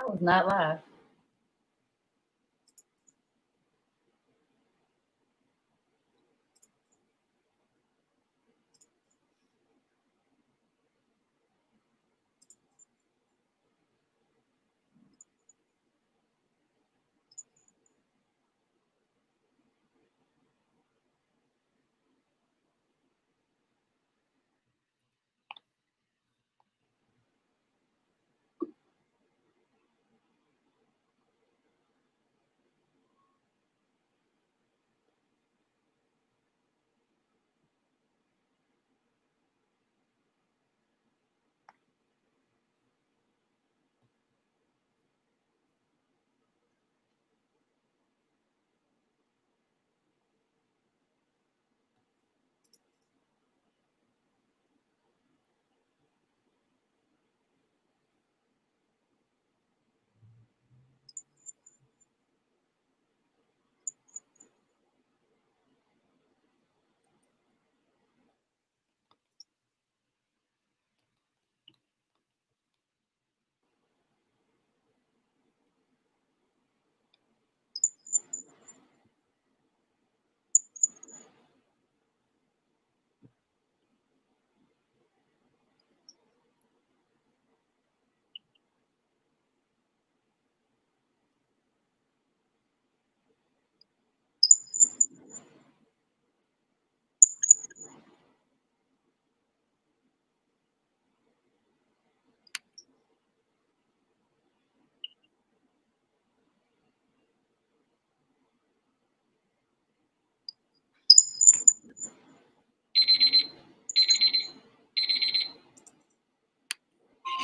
I was not live.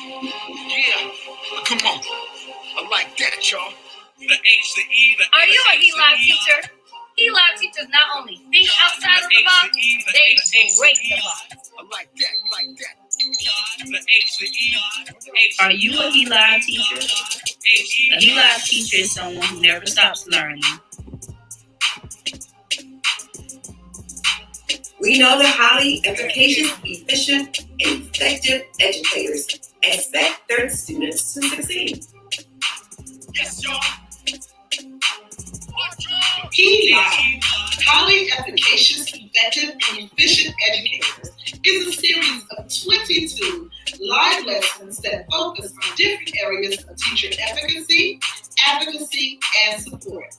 Yeah, come on. I like that, y'all. The H, the E, the Are you a L.I.V.E teacher? L.I.V.E teachers not only think outside of the box, they break the box. I like that. The H, the E, Are you a L.I.V.E teacher? A L.I.V.E teacher is someone who never stops learning. We know that highly efficacious, efficient, and effective educators expect their students to succeed. Yes, y'all. L.I.V.E, highly efficacious, effective, and efficient educators, is a series of 22 live lessons that focus on different areas of teacher efficacy, advocacy, and support.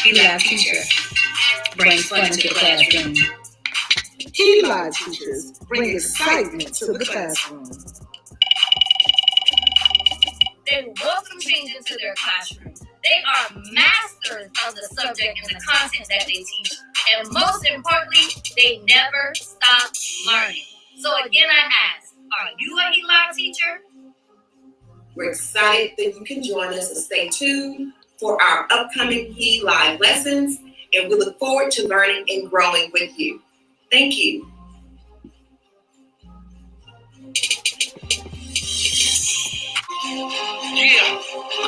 L.I.V.E teacher brings fun into the classroom. L.I.V.E teachers bring excitement to the classroom. They welcome change into their classroom. They are masters of the subject and the content that they teach. And most importantly, they never stop learning. So again, I ask, are you a L.I.V.E teacher? We're excited that you can join us and stay tuned for our upcoming L.I.V.E lessons, and we look forward to learning and growing with you. Thank you. Yeah,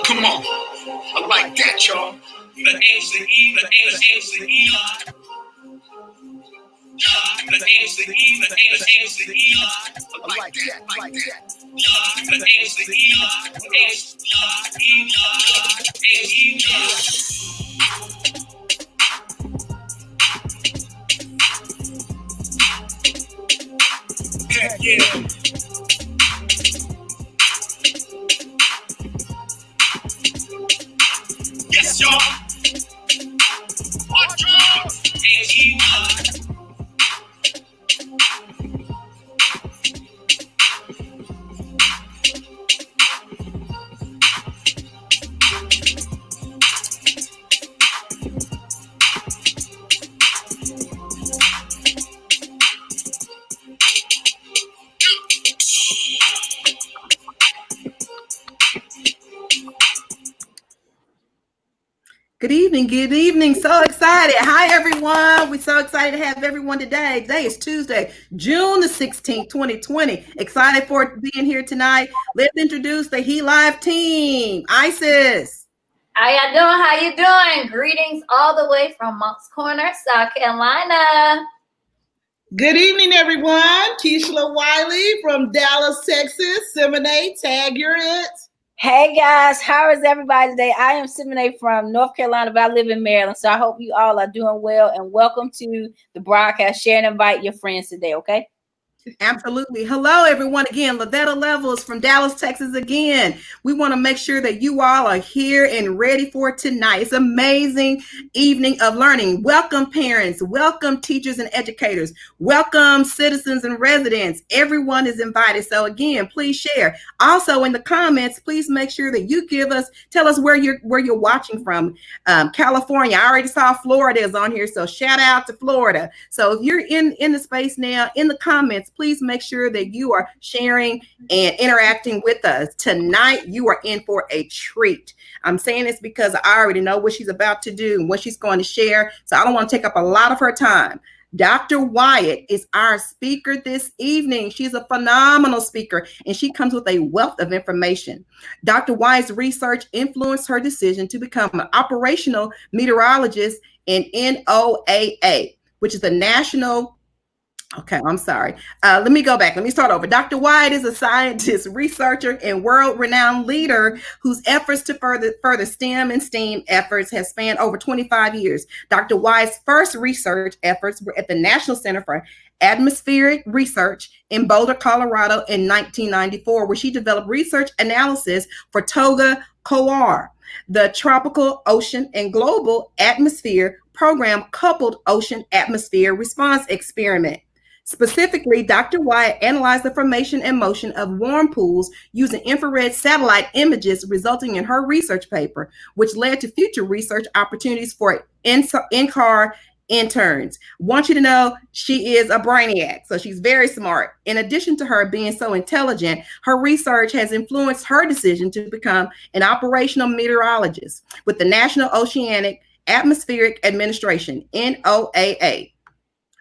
come on. I like that, y'all. The H, the E, the H, the E. The H, the E, the H, the E. I like that. The H, the E, the H, heck yeah. Yes, y'all. What drums? Good evening. So excited. Hi, everyone. We're so excited to have everyone today. Today is Tuesday, June the 16th, 2020. Excited for being here tonight. Let's introduce the L.I.V.E team. Isis. How you doing? Greetings all the way from Moncks Corner, South Carolina. Good evening, everyone. Keishla Wiley from Dallas, Texas. Simone, tag your it. Hey guys, how is everybody today? I am Simone from North Carolina, but I live in Maryland. So I hope you all are doing well and welcome to the broadcast. Share and invite your friends today, okay? Absolutely. Hello, everyone. Again, Lavetta Levels from Dallas, Texas. Again, we want to make sure that you all are here and ready for tonight. It's an amazing evening of learning. Welcome, parents. Welcome, teachers and educators. Welcome, citizens and residents. Everyone is invited. So again, please share. Also, in the comments, please make sure that you tell us where you're watching from. California. I already saw Florida is on here, so shout out to Florida. So if you're in the space now, in the comments, please make sure that you are sharing and interacting with us. Tonight, you are in for a treat. I'm saying this because I already know what she's about to do and what she's going to share, so I don't want to take up a lot of her time. Dr. Wyatt is our speaker this evening. She's a phenomenal speaker, and she comes with a wealth of information. Dr. Wyatt's research influenced her decision to become an operational meteorologist in NOAA, which is the National. Okay, I'm sorry. Let me go back. Let me start over. Dr. Wyatt is a scientist, researcher, and world-renowned leader whose efforts to further STEM and STEAM efforts has spanned over 25 years. Dr. Wyatt's first research efforts were at the National Center for Atmospheric Research in Boulder, Colorado in 1994, where she developed research analysis for Toga Coar, the Tropical Ocean and Global Atmosphere Program Coupled Ocean Atmosphere Response Experiment. Specifically, Dr. Wyatt analyzed the formation and motion of warm pools using infrared satellite images, resulting in her research paper, which led to future research opportunities for in-car interns. Want you to know she is a brainiac, so she's very smart. In addition to her being so intelligent, her research has influenced her decision to become an operational meteorologist with the National Oceanic Atmospheric Administration, NOAA,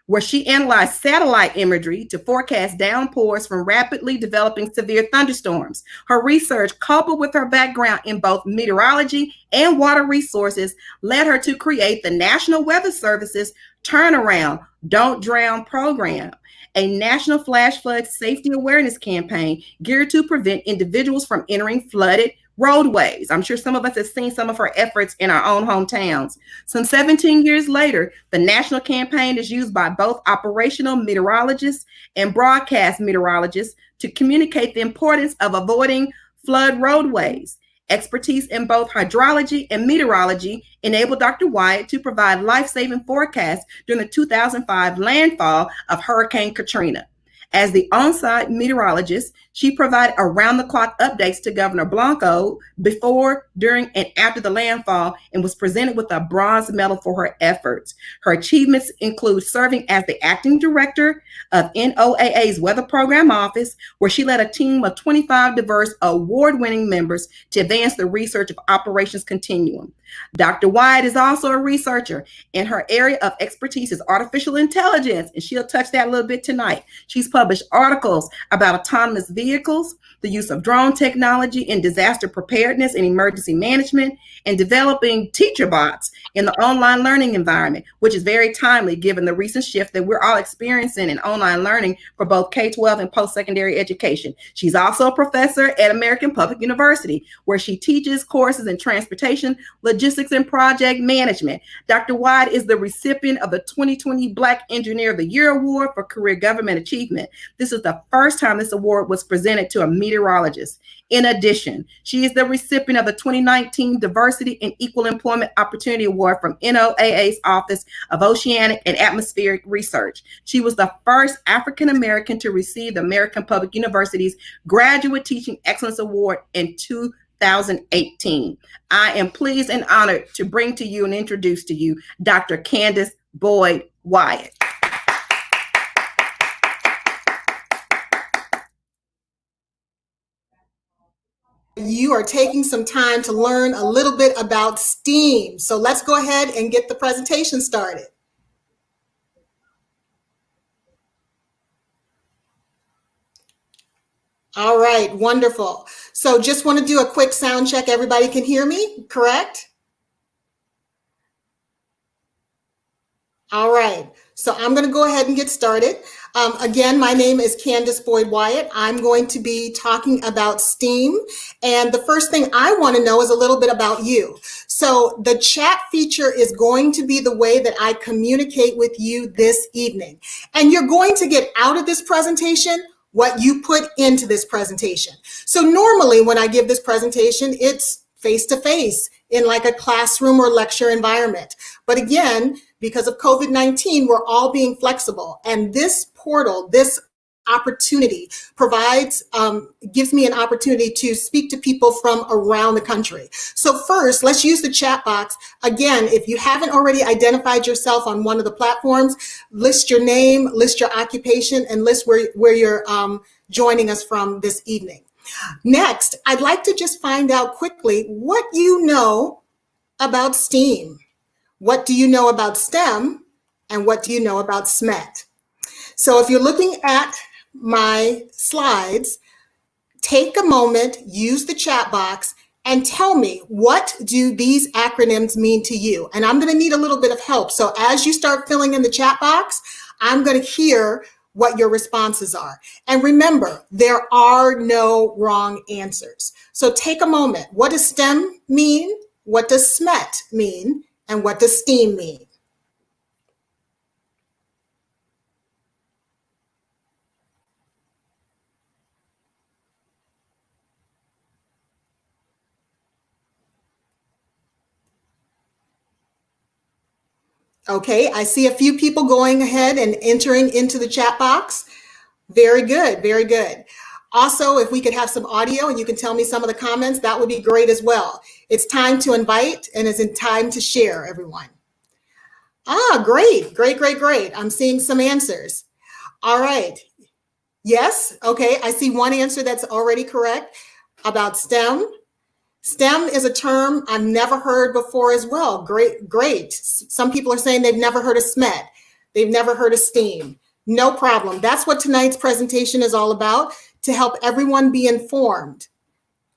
where she analyzed satellite imagery to forecast downpours from rapidly developing severe thunderstorms. Her research, coupled with her background in both meteorology and water resources, led her to create the National Weather Service's Turnaround, Don't Drown program, a national flash flood safety awareness campaign geared to prevent individuals from entering flooded roadways. I'm sure some of us have seen some of her efforts in our own hometowns. Some 17 years later, the national campaign is used by both operational meteorologists and broadcast meteorologists to communicate the importance of avoiding flood roadways. Expertise in both hydrology and meteorology enabled Dr. Wyatt to provide life-saving forecasts during the 2005 landfall of Hurricane Katrina. As the on-site meteorologist, she provided around-the-clock updates to Governor Blanco before, during, and after the landfall, and was presented with a bronze medal for her efforts. Her achievements include serving as the acting director of NOAA's Weather Program Office, where she led a team of 25 diverse award-winning members to advance the research of Operations Continuum. Dr. Wyatt is also a researcher, and her area of expertise is artificial intelligence, and she'll touch that a little bit tonight. She's published articles about autonomous vehicles, the use of drone technology in disaster preparedness and emergency management, and developing teacher bots in the online learning environment, which is very timely given the recent shift that we're all experiencing in online learning for both K-12 and post-secondary education. She's also a professor at American Public University, where she teaches courses in transportation, logistics, and project management. Dr. Wyatt is the recipient of the 2020 Black Engineer of the Year Award for Career Government Achievement. This is the first time this award was presented to a meteorologist. In addition, she is the recipient of the 2019 Diversity and Equal Employment Opportunity Award from NOAA's Office of Oceanic and Atmospheric Research. She was the first African American to receive the American Public University's Graduate Teaching Excellence Award in 2018. I am pleased and honored to bring to you and introduce to you Dr. Kandis Boyd Wyatt. You are taking some time to learn a little bit about STEAM. So let's go ahead and get the presentation started. All right, wonderful. So just want to do a quick sound check. Everybody can hear me, correct? All right, so I'm going to go ahead and get started. Again, my name is Kandis Wyatt. I'm going to be talking about STEAM. And the first thing I want to know is a little bit about you. So the chat feature is going to be the way that I communicate with you this evening. And you're going to get out of this presentation what you put into this presentation. So normally when I give this presentation, it's face-to-face in like a classroom or lecture environment. But again, because of COVID-19, we're all being flexible. And this portal, this opportunity provides, gives me an opportunity to speak to people from around the country. So first, let's use the chat box. Again, if you haven't already identified yourself on one of the platforms, list your name, list your occupation, and list where you're joining us from this evening. Next, I'd like to just find out quickly what you know about STEAM. What do you know about STEM? And what do you know about SMET? So if you're looking at my slides, take a moment, use the chat box, and tell me, what do these acronyms mean to you? And I'm going to need a little bit of help. So as you start filling in the chat box, I'm going to hear what your responses are. And remember, there are no wrong answers. So take a moment. What does STEM mean? What does SMET mean? And what does STEAM mean? Okay, I see a few people going ahead and entering into the chat box. Very good, very good. Also, if we could have some audio and you can tell me some of the comments, that would be great as well. It's time to invite and it's in time to share, everyone. Ah, great, great, great, great. I'm seeing some answers. All right. Yes, okay, I see one answer that's already correct about STEM. STEM is a term I've never heard before as well. Great, great. Some people are saying they've never heard of SMET. They've never heard of STEAM. No problem. That's what tonight's presentation is all about, to help everyone be informed.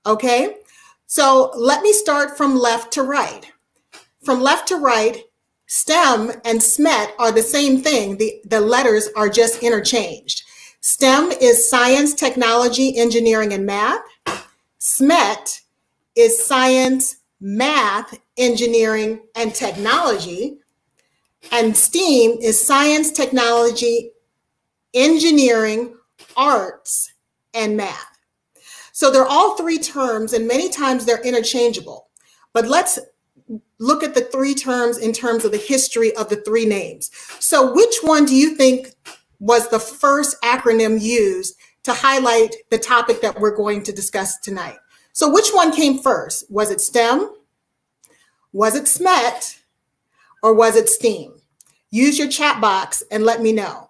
Okay? So let me start from left to right. From left to right, STEM and SMET are the same thing. The letters are just interchanged. STEM is science, technology, engineering, and math. SMET is science, math, engineering, and technology. And STEAM is science, technology, engineering, arts, and math. So they're all three terms, and many times they're interchangeable. But let's look at the three terms in terms of the history of the three names. So which one do you think was the first acronym used to highlight the topic that we're going to discuss tonight? So which one came first? Was it STEM? Was it SMET? Or was it STEAM? Use your chat box and let me know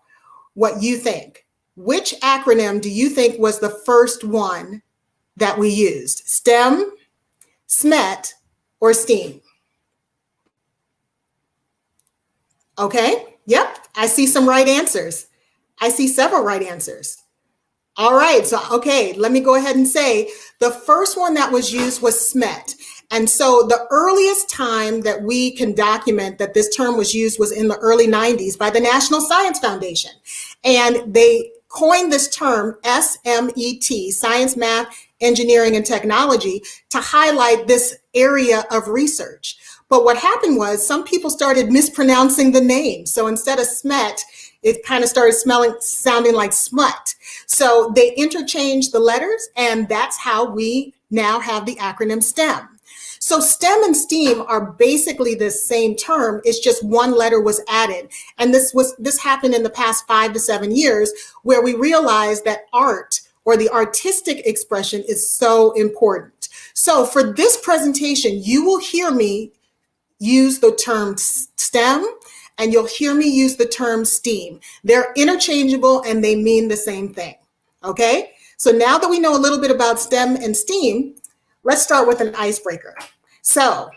what you think. Which acronym do you think was the first one that we used? STEM, SMET, or STEAM? Okay, yep, I see some right answers. I see several right answers. All right, so okay, let me go ahead and say the first one that was used was SMET. And so the earliest time that we can document that this term was used was in the early 90s by the National Science Foundation. And they coined this term SMET, science, math, engineering, and technology, to highlight this area of research. But what happened was some people started mispronouncing the name. So instead of SMET, it kind of started sounding like smut. So they interchanged the letters, and that's how we now have the acronym STEM. So STEM and STEAM are basically the same term. It's just one letter was added. And this happened in the past 5 to 7 years, where we realized that art, or the artistic expression, is so important. So for this presentation, you will hear me use the term STEM, and you'll hear me use the term STEAM. They're interchangeable and they mean the same thing, okay? So now that we know a little bit about STEM and STEAM, let's start with an icebreaker. So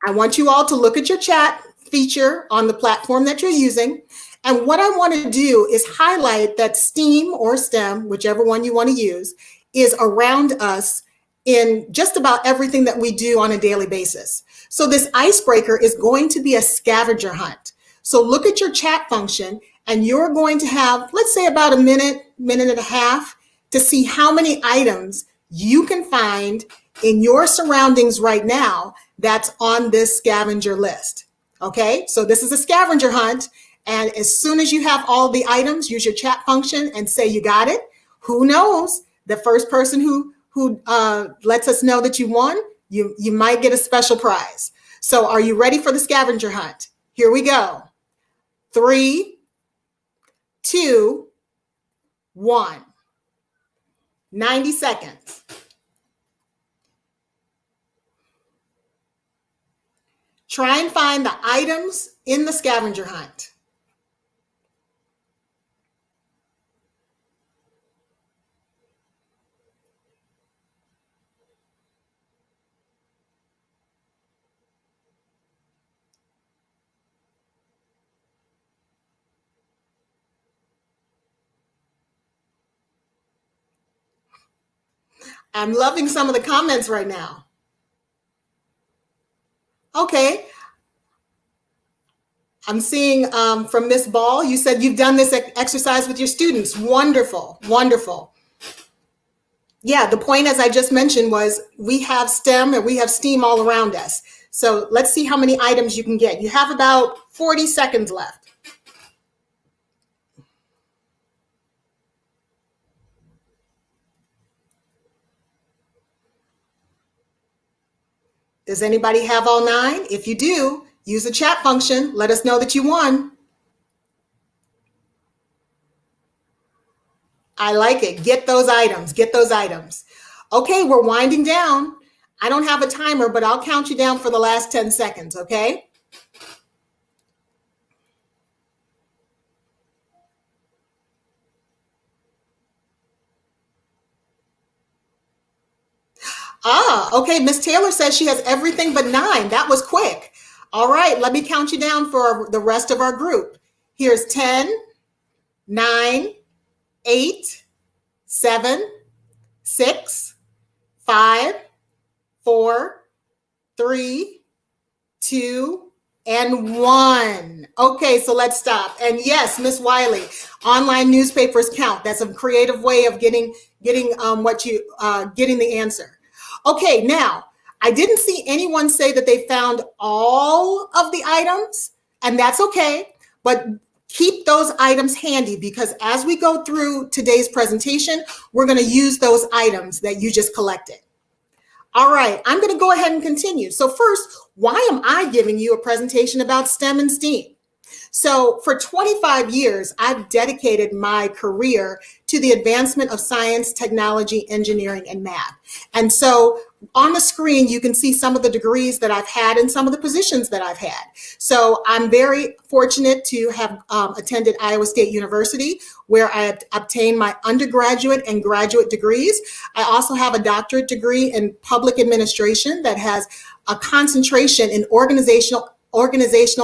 I want you all to look at your chat feature on the platform that you're using. And what I want to do is highlight that STEAM or STEM, whichever one you want to use, is around us in just about everything that we do on a daily basis. So this icebreaker is going to be a scavenger hunt. So look at your chat function, and you're going to have, let's say, about a minute, minute and a half to see how many items you can find in your surroundings right now that's on this scavenger list. Okay, so this is a scavenger hunt. And as soon as you have all the items, use your chat function and say you got it. Who knows? The first person who lets us know that you won, you might get a special prize. So are you ready for the scavenger hunt? Here we go. 3, 2, 1. 90 seconds. Try and find the items in the scavenger hunt. I'm loving some of the comments right now. Okay. I'm seeing from Miss Ball, you said you've done this exercise with your students. Wonderful, wonderful. Yeah, the point, as I just mentioned, was we have STEM and we have STEAM all around us. So let's see how many items you can get. You have about 40 seconds left. Does anybody have all 9? If you do, use the chat function. Let us know that you won. I like it. Get those items. Get those items. Okay, we're winding down. I don't have a timer, but I'll count you down for the last 10 seconds, okay? Okay. Miss Taylor says she has everything but 9. That was quick. All right, let me count you down for the rest of our group. Here's 10, 9, 8, 7, 6, 5, 4, 3, 2, and 1. Okay, so let's stop. And yes, Miss Wiley, online newspapers count. That's a creative way of getting the answer. Okay, now I didn't see anyone say that they found all of the items, and that's okay, but keep those items handy because as we go through today's presentation, we're going to use those items that you just collected. All right, I'm going to go ahead and continue. So first, why am I giving you a presentation about STEM and STEAM? So for 25 years, I've dedicated my career to the advancement of science, technology, engineering, and math. And so on the screen, you can see some of the degrees that I've had and some of the positions that I've had. So I'm very fortunate to have attended Iowa State University, where I obtained my undergraduate and graduate degrees. I also have a doctorate degree in public administration that has a concentration in organizational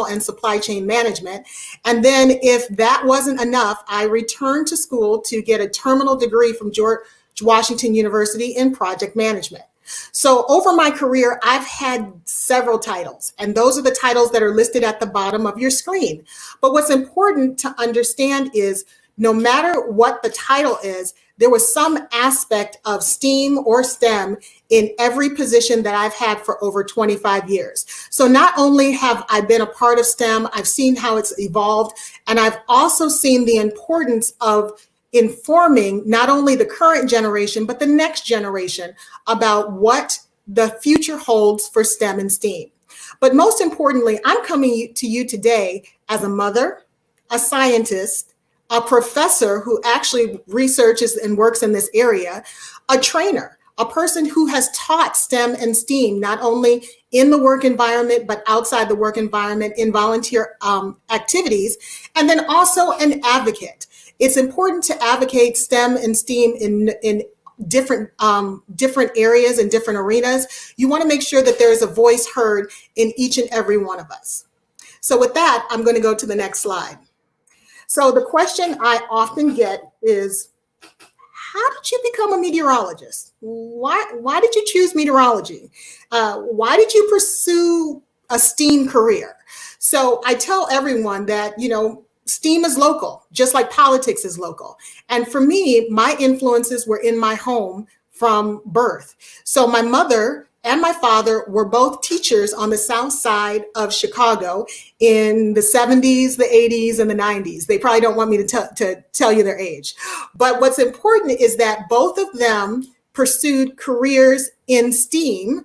and supply chain management. And then if that wasn't enough, I returned to school to get a terminal degree from George Washington University in project management. So over my career, I've had several titles, and those are the titles that are listed at the bottom of your screen. But what's important to understand is no matter what the title is, there was some aspect of STEAM or STEM in every position that I've had for over 25 years. So not only have I been a part of STEM, I've seen how it's evolved, and I've also seen the importance of informing not only the current generation, but the next generation about what the future holds for STEM and STEAM. But most importantly, I'm coming to you today as a mother, a scientist, a professor who actually researches and works in this area, a trainer, a person who has taught STEM and STEAM, not only in the work environment, but outside the work environment in volunteer activities, and then also an advocate. It's important to advocate STEM and STEAM in different areas and different arenas. You want to make sure that there is a voice heard in each and every one of us. So with that, I'm going to go to the next slide. So the question I often get is, how did you become a meteorologist? Why did you choose meteorology? Why did you pursue a STEAM career. So I tell everyone that, you know, STEAM is local, just like politics is local. And for me, my influences were in my home from birth. So my mother and my father were both teachers on the south side of Chicago in the 70s, the 80s, and the 90s. They probably don't want me to tell you their age. But what's important is that both of them pursued careers in STEAM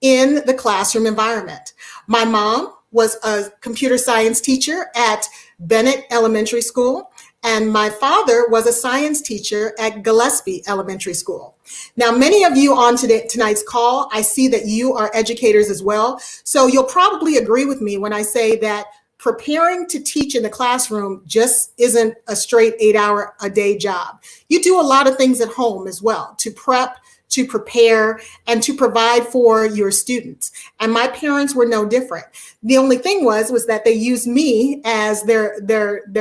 in the classroom environment. My mom was a computer science teacher at Bennett Elementary School, and my father was a science teacher at Gillespie Elementary School. Now, many of you on tonight's call, I see that you are educators as well. So you'll probably agree with me when I say that preparing to teach in the classroom just isn't a straight 8-hour-a-day job. You do a lot of things at home as well to prep, to prepare, and to provide for your students. And my parents were no different. The only thing was that they used me as their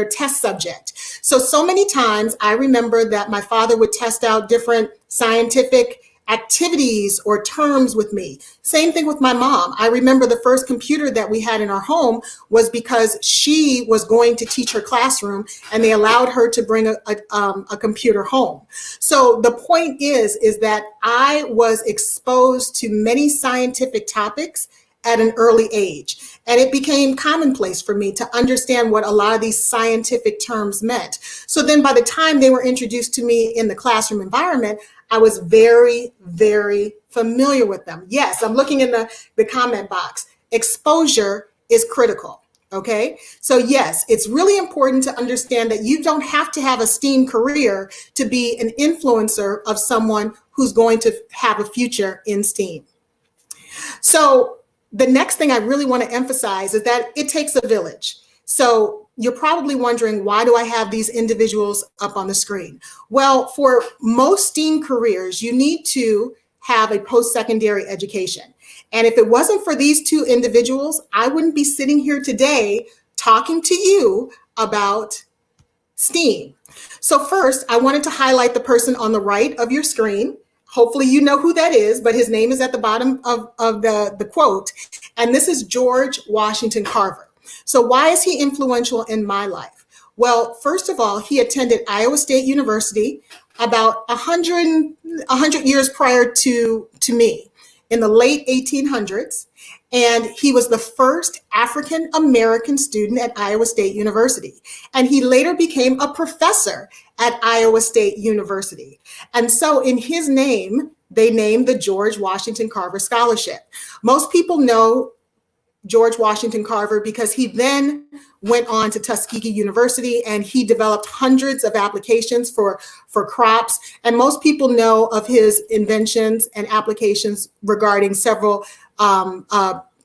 test subject. So many times I remember that my father would test out different scientific activities or terms with me. Same thing with my mom. I remember the first computer that we had in our home was because she was going to teach her classroom and they allowed her to bring a computer home. So the point is that I was exposed to many scientific topics at an early age. And it became commonplace for me to understand what a lot of these scientific terms meant. So then by the time they were introduced to me in the classroom environment, I was very, very familiar with them. Yes, I'm looking in the comment box. Exposure is critical. Okay, so yes, it's really important to understand that you don't have to have a STEAM career to be an influencer of someone who's going to have a future in STEAM. So the next thing I really want to emphasize is that it takes a village. So you're probably wondering, why do I have these individuals up on the screen? Well, for most STEAM careers, you need to have a post-secondary education. And if it wasn't for these two individuals, I wouldn't be sitting here today talking to you about STEAM. So first, I wanted to highlight the person on the right of your screen. Hopefully you know who that is, but his name is at the bottom of the quote. And this is George Washington Carver. So why is he influential in my life? Well, first of all, he attended Iowa State University about 100 years prior to me in the late 1800s. And he was the first African-American student at Iowa State University. And he later became a professor at Iowa State University. And so in his name, they named the George Washington Carver Scholarship. Most people know George Washington Carver because he then went on to Tuskegee University and he developed hundreds of applications for crops. And most people know of his inventions and applications regarding several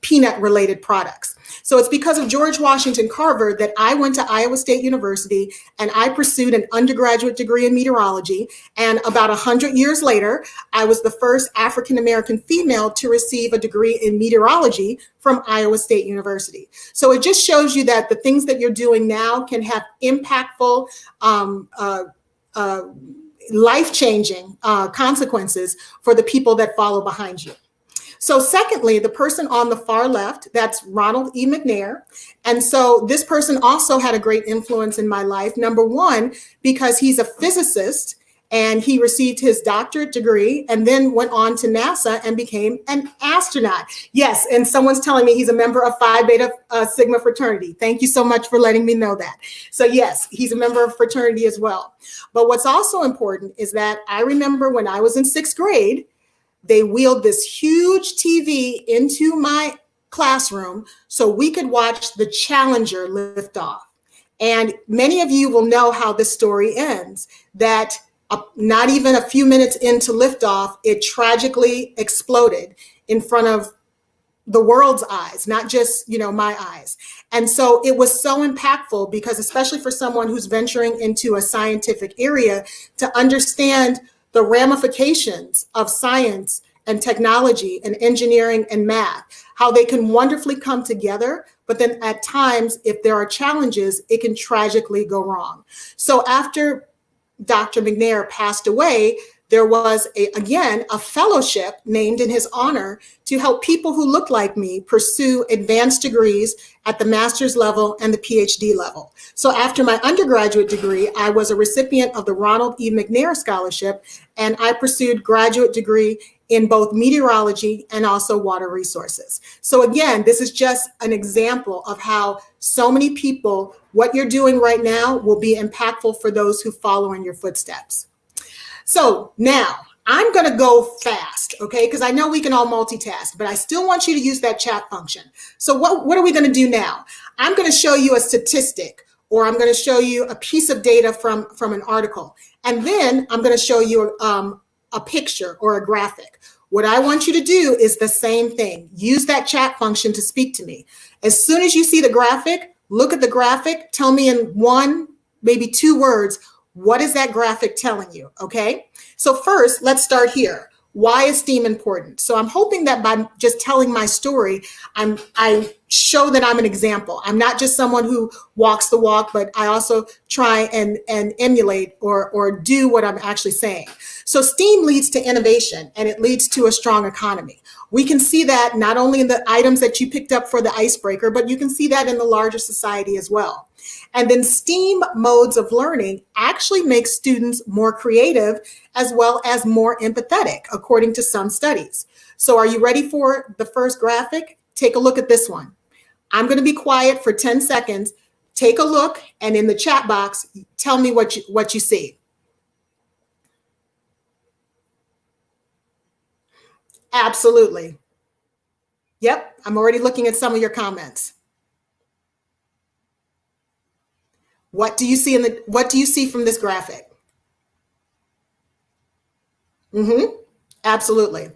peanut-related products. So it's because of George Washington Carver that I went to Iowa State University and I pursued an undergraduate degree in meteorology. And about 100 years later, I was the first African-American female to receive a degree in meteorology from Iowa State University. So it just shows you that the things that you're doing now can have impactful, life-changing consequences for the people that follow behind you. So secondly, the person on the far left, that's Ronald E. McNair. And so this person also had a great influence in my life. Number one, because he's a physicist and he received his doctorate degree and then went on to NASA and became an astronaut. Yes, and someone's telling me he's a member of Phi Beta Sigma fraternity. Thank you so much for letting me know that. So yes, he's a member of fraternity as well. But what's also important is that I remember when I was in 6th grade, they wheeled this huge TV into my classroom so we could watch the Challenger lift off. And many of you will know how this story ends, that not even a few minutes into liftoff, it tragically exploded in front of the world's eyes, not just, my eyes. And so it was so impactful because especially for someone who's venturing into a scientific area, to understand the ramifications of science and technology and engineering and math, how they can wonderfully come together, but then at times, if there are challenges, it can tragically go wrong. So after Dr. McNair passed away, there was again a fellowship named in his honor to help people who look like me pursue advanced degrees at the master's level and the PhD level. So after my undergraduate degree, I was a recipient of the Ronald E. McNair Scholarship, and I pursued graduate degree in both meteorology and also water resources. So again, this is just an example of how so many people, what you're doing right now will be impactful for those who follow in your footsteps. So now I'm going to go fast, okay? Because I know we can all multitask, but I still want you to use that chat function. So what are we going to do now? I'm going to show you a statistic, or I'm going to show you a piece of data from an article. And then I'm going to show you a picture or a graphic. What I want you to do is the same thing. Use that chat function to speak to me. As soon as you see the graphic, look at the graphic, tell me in one, maybe 2 words, what is that graphic telling you, okay? So first, let's start here. Why is STEAM important? So I'm hoping that by just telling my story, I show that I'm an example. I'm not just someone who walks the walk, but I also try and emulate or do what I'm actually saying. So STEAM leads to innovation, and it leads to a strong economy. We can see that not only in the items that you picked up for the icebreaker, but you can see that in the larger society as well. And then STEAM modes of learning actually make students more creative as well as more empathetic, according to some studies. So are you ready for the first graphic? Take a look at this one. I'm going to be quiet for 10 seconds. Take a look, and in the chat box, tell me what you see. Absolutely. Yep, I'm already looking at some of your comments. What do you see from this graphic? Absolutely.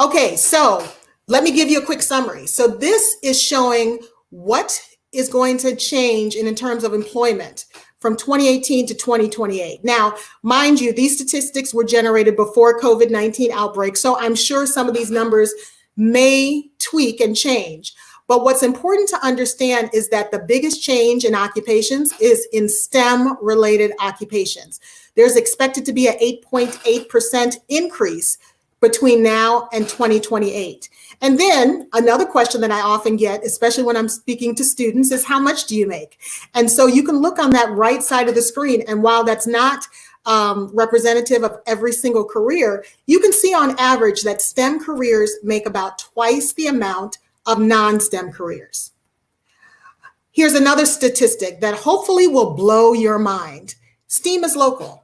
Okay, so let me give you a quick summary. So this is showing what is going to change in terms of employment from 2018 to 2028. Now, mind you, these statistics were generated before COVID-19 outbreak, so I'm sure some of these numbers may tweak and change. But what's important to understand is that the biggest change in occupations is in STEM-related occupations. There's expected to be an 8.8% increase between now and 2028. And then another question that I often get, especially when I'm speaking to students, is how much do you make? And so you can look on that right side of the screen, and while that's not representative of every single career, you can see on average that STEM careers make about twice the amount of non-STEM careers. Here's another statistic that hopefully will blow your mind. STEAM is local.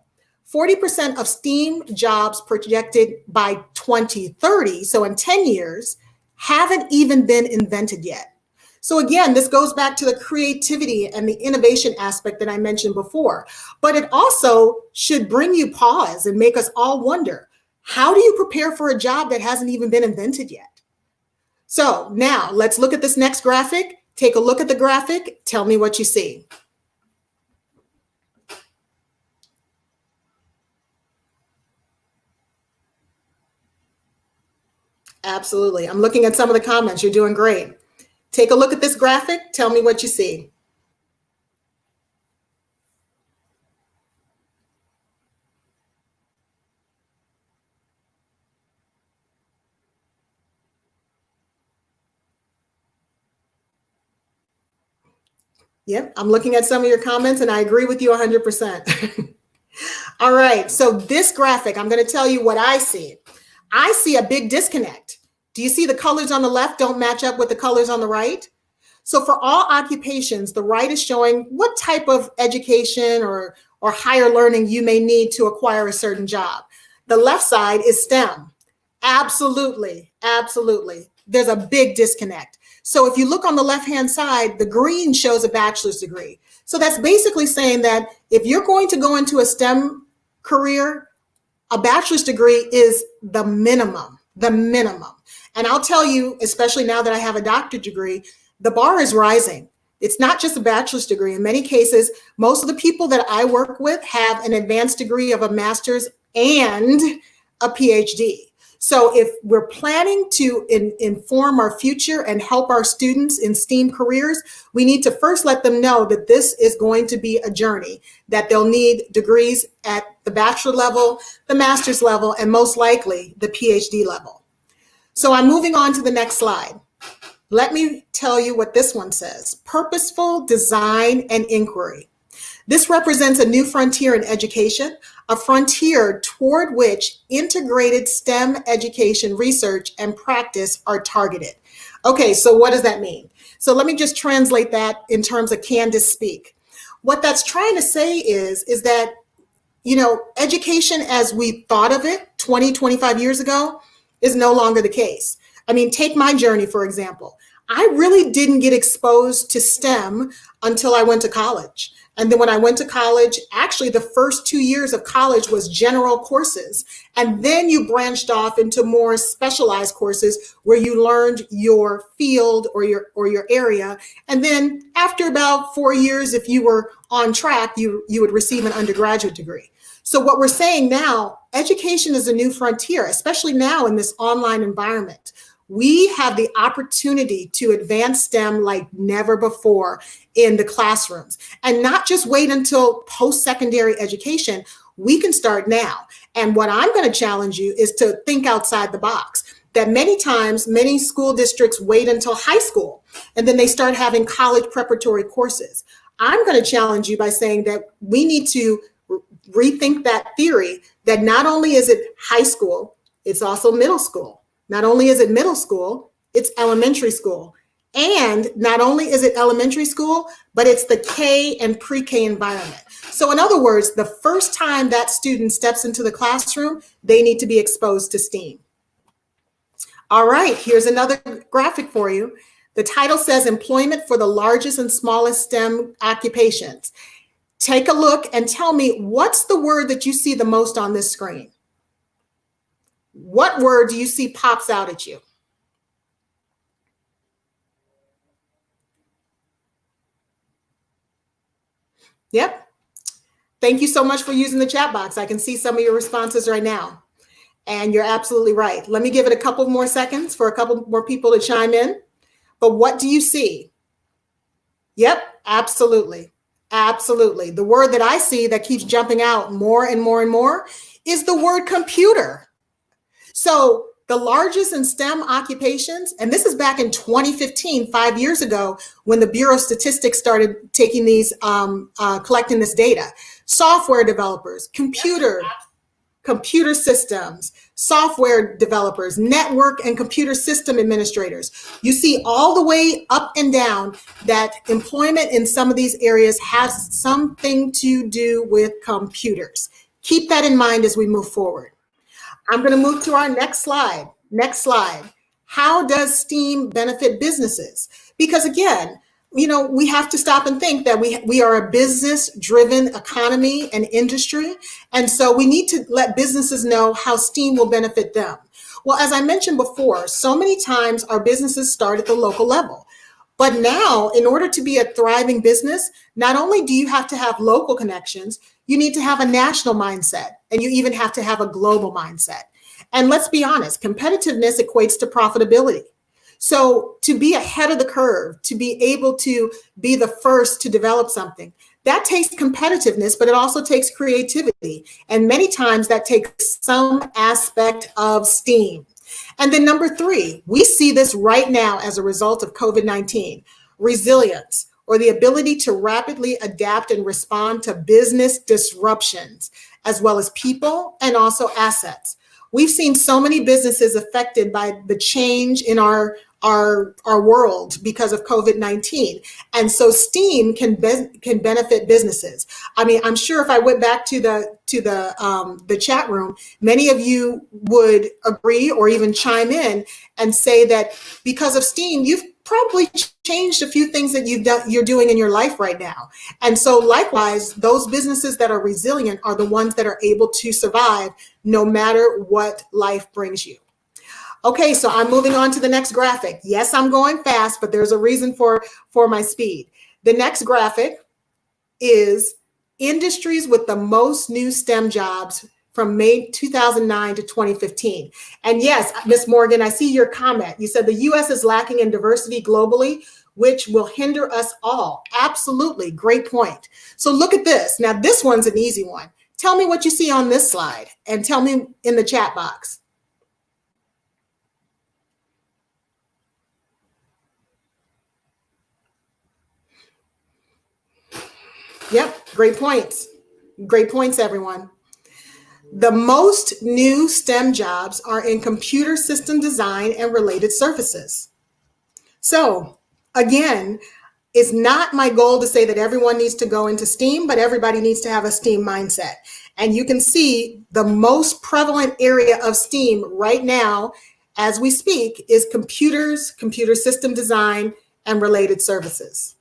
40% of STEAM jobs projected by 2030, so in 10 years, haven't even been invented yet. So again, this goes back to the creativity and the innovation aspect that I mentioned before, but it also should bring you pause and make us all wonder, how do you prepare for a job that hasn't even been invented yet? So now let's look at this next graphic. Take a look at the graphic. Tell me what you see. Absolutely. I'm looking at some of the comments. You're doing great. Take a look at this graphic. Tell me what you see. Yep, I'm looking at some of your comments and I agree with you 100%. All right, so this graphic, I'm going to tell you what I see. I see a big disconnect. Do you see the colors on the left don't match up with the colors on the right? So for all occupations, the right is showing what type of education or higher learning you may need to acquire a certain job. The left side is STEM. Absolutely, absolutely. There's a big disconnect. So if you look on the left-hand side, the green shows a bachelor's degree. So that's basically saying that if you're going to go into a STEM career, a bachelor's degree is the minimum, the minimum. And I'll tell you, especially now that I have a doctorate degree, the bar is rising. It's not just a bachelor's degree. In many cases, most of the people that I work with have an advanced degree of a master's and a PhD. So if we're planning to inform our future and help our students in STEAM careers, we need to first let them know that this is going to be a journey, that they'll need degrees at the bachelor level, the master's level, and most likely the PhD level. So I'm moving on to the next slide. Let me tell you what this one says: purposeful design and inquiry. This represents a new frontier in education, a frontier toward which integrated STEM education, research, and practice are targeted. Okay, so what does that mean? So let me just translate that in terms of Kandis speak. What that's trying to say is that, you know, education as we thought of it 20, 25 years ago is no longer the case. I mean, take my journey, for example. I really didn't get exposed to STEM until I went to college. And then when I went to college, actually the first 2 years of college was general courses. And then you branched off into more specialized courses where you learned your field or your area. And then after about 4 years, if you were on track, you would receive an undergraduate degree. So what we're saying now, education is a new frontier, especially now in this online environment. We have the opportunity to advance STEM like never before in the classrooms, and not just wait until post-secondary education. We can start now. And what I'm going to challenge you is to think outside the box. That many times, many school districts wait until high school, and then they start having college preparatory courses. I'm going to challenge you by saying that we need to rethink that theory, that not only is it high school, it's also middle school. Not only is it middle school, it's elementary school. And not only is it elementary school, but it's the K and pre-K environment. So in other words, the first time that student steps into the classroom, they need to be exposed to STEAM. All right, here's another graphic for you. The title says employment for the largest and smallest STEM occupations. Take a look and tell me, what's the word that you see the most on this screen? What word do you see pops out at you? Yep. Thank you so much for using the chat box. I can see some of your responses right now. And you're absolutely right. Let me give it a couple more seconds for a couple more people to chime in. But what do you see? Yep, absolutely. Absolutely. The word that I see that keeps jumping out more and more and more is the word computer. So the largest in STEM occupations, and this is back in 2015, 5 years ago, when the Bureau of Statistics started taking these, collecting this data. Software developers, computer systems, software developers, network and computer system administrators. You see all the way up and down that employment in some of these areas has something to do with computers. Keep that in mind as we move forward. I'm going to move to our next slide. Next slide. How does STEAM benefit businesses? Because again, you know, we have to stop and think that we are a business-driven economy and industry. And so we need to let businesses know how STEAM will benefit them. Well, as I mentioned before, so many times our businesses start at the local level. But now, in order to be a thriving business, not only do you have to have local connections, you need to have a national mindset, and you even have to have a global mindset. And let's be honest, competitiveness equates to profitability. So to be ahead of the curve, to be able to be the first to develop something, that takes competitiveness, but it also takes creativity. And many times that takes some aspect of STEAM. And then number 3, we see this right now as a result of COVID-19, resilience, or the ability to rapidly adapt and respond to business disruptions, as well as people and also assets. We've seen so many businesses affected by the change in our world because of COVID-19. And so STEAM can benefit businesses. I mean, I'm sure if I went back to the chat room, many of you would agree or even chime in and say that because of STEAM, you've probably changed a few things that you're doing in your life right now. And so likewise, those businesses that are resilient are the ones that are able to survive no matter what life brings you. Okay, so I'm moving on to the next graphic. Yes, I'm going fast, but there's a reason for my speed. The next graphic is industries with the most new STEM jobs from May 2009 to 2015. And yes, Ms. Morgan, I see your comment. You said the US is lacking in diversity globally, which will hinder us all. Absolutely, great point. So look at this. Now this one's an easy one. Tell me what you see on this slide and tell me in the chat box. Yep, great points. Great points, everyone. The most new STEM jobs are in computer system design and related services. So again, it's not my goal to say that everyone needs to go into STEAM, but everybody needs to have a STEAM mindset. And you can see the most prevalent area of STEAM right now, as we speak, is computers, computer system design, and related services.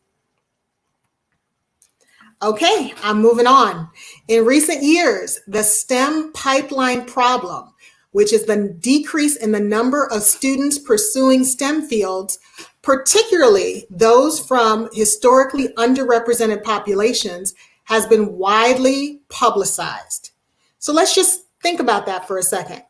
Okay, I'm moving on. In recent years, the STEM pipeline problem, which is the decrease in the number of students pursuing STEM fields, particularly those from historically underrepresented populations, has been widely publicized. So let's just think about that for a second.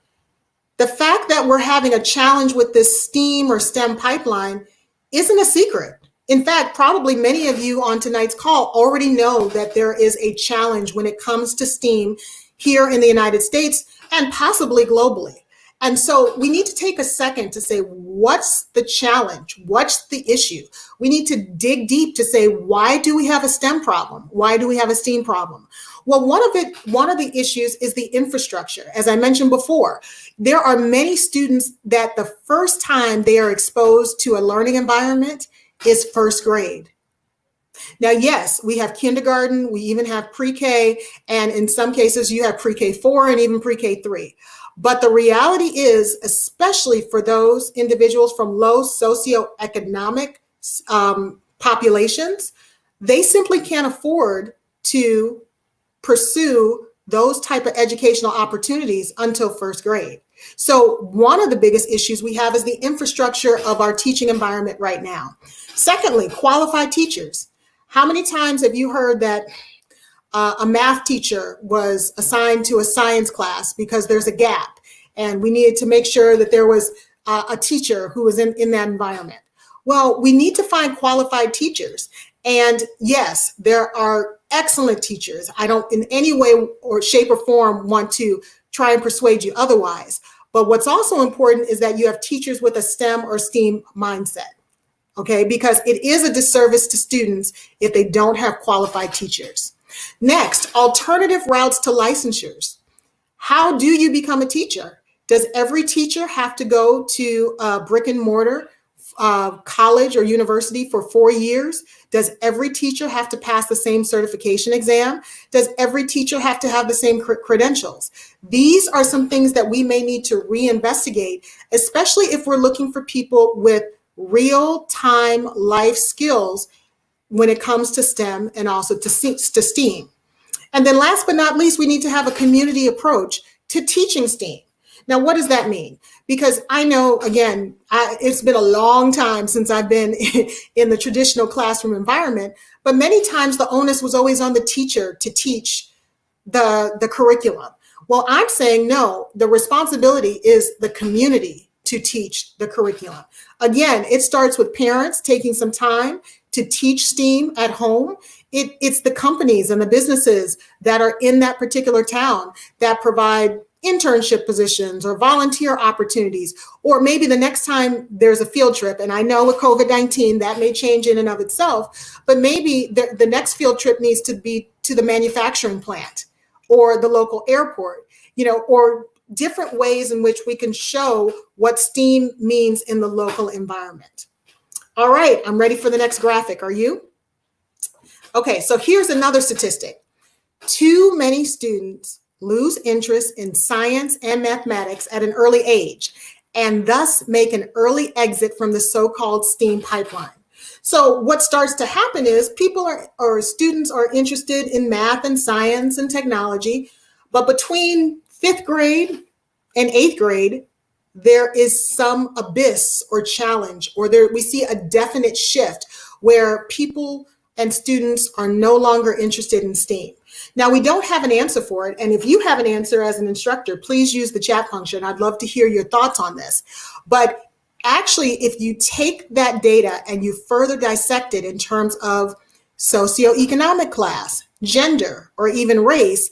The fact that we're having a challenge with this STEAM or STEM pipeline isn't a secret. In fact, probably many of you on tonight's call already know that there is a challenge when it comes to STEAM here in the United States and possibly globally. And so we need to take a second to say, what's the challenge? What's the issue? We need to dig deep to say, why do we have a STEM problem? Why do we have a STEAM problem? Well, one of the issues is the infrastructure. As I mentioned before, there are many students that the first time they are exposed to a learning environment is first grade. Now, yes, we have kindergarten, we even have pre-K, and in some cases you have pre-K 4 and even pre-K 3. But the reality is, especially for those individuals from low socioeconomic populations, they simply can't afford to pursue those type of educational opportunities until first grade. So one of the biggest issues we have is the infrastructure of our teaching environment right now. Secondly, qualified teachers. How many times have you heard that a math teacher was assigned to a science class because there's a gap and we needed to make sure that there was a teacher who was in that environment? Well, we need to find qualified teachers. And yes, there are excellent teachers. I don't in any way or shape or form want to try and persuade you otherwise. But what's also important is that you have teachers with a STEM or STEAM mindset, okay? Because it is a disservice to students if they don't have qualified teachers. Next, alternative routes to licensures. How do you become a teacher? Does every teacher have to go to a brick and mortar college or university for 4 years? Does every teacher have to pass the same certification exam? Does every teacher have to have the same credentials? These are some things that we may need to reinvestigate, especially if we're looking for people with real-time life skills when it comes to STEM and also to STEAM. And then last but not least, we need to have a community approach to teaching STEAM. Now, what does that mean? Because I know, again, it's been a long time since I've been in the traditional classroom environment, but many times the onus was always on the teacher to teach the curriculum. Well, I'm saying no, the responsibility is the community to teach the curriculum. Again, it starts with parents taking some time to teach STEAM at home. It's the companies and the businesses that are in that particular town that provide internship positions or volunteer opportunities, or maybe the next time there's a field trip, and I know with COVID-19 that may change in and of itself, but maybe the next field trip needs to be to the manufacturing plant or the local airport, or different ways in which we can show what STEAM means in the local environment. All right, I'm ready for the next graphic. Are you? Okay, so here's another statistic. Too many students lose interest in science and mathematics at an early age, and thus make an early exit from the so-called STEAM pipeline. So what starts to happen is students are interested in math and science and technology, but between 5th grade and 8th grade, there is some abyss or challenge, or we see a definite shift where people and students are no longer interested in STEAM. Now, we don't have an answer for it. And if you have an answer as an instructor, please use the chat function. I'd love to hear your thoughts on this. But actually, if you take that data and you further dissect it in terms of socioeconomic class, gender, or even race,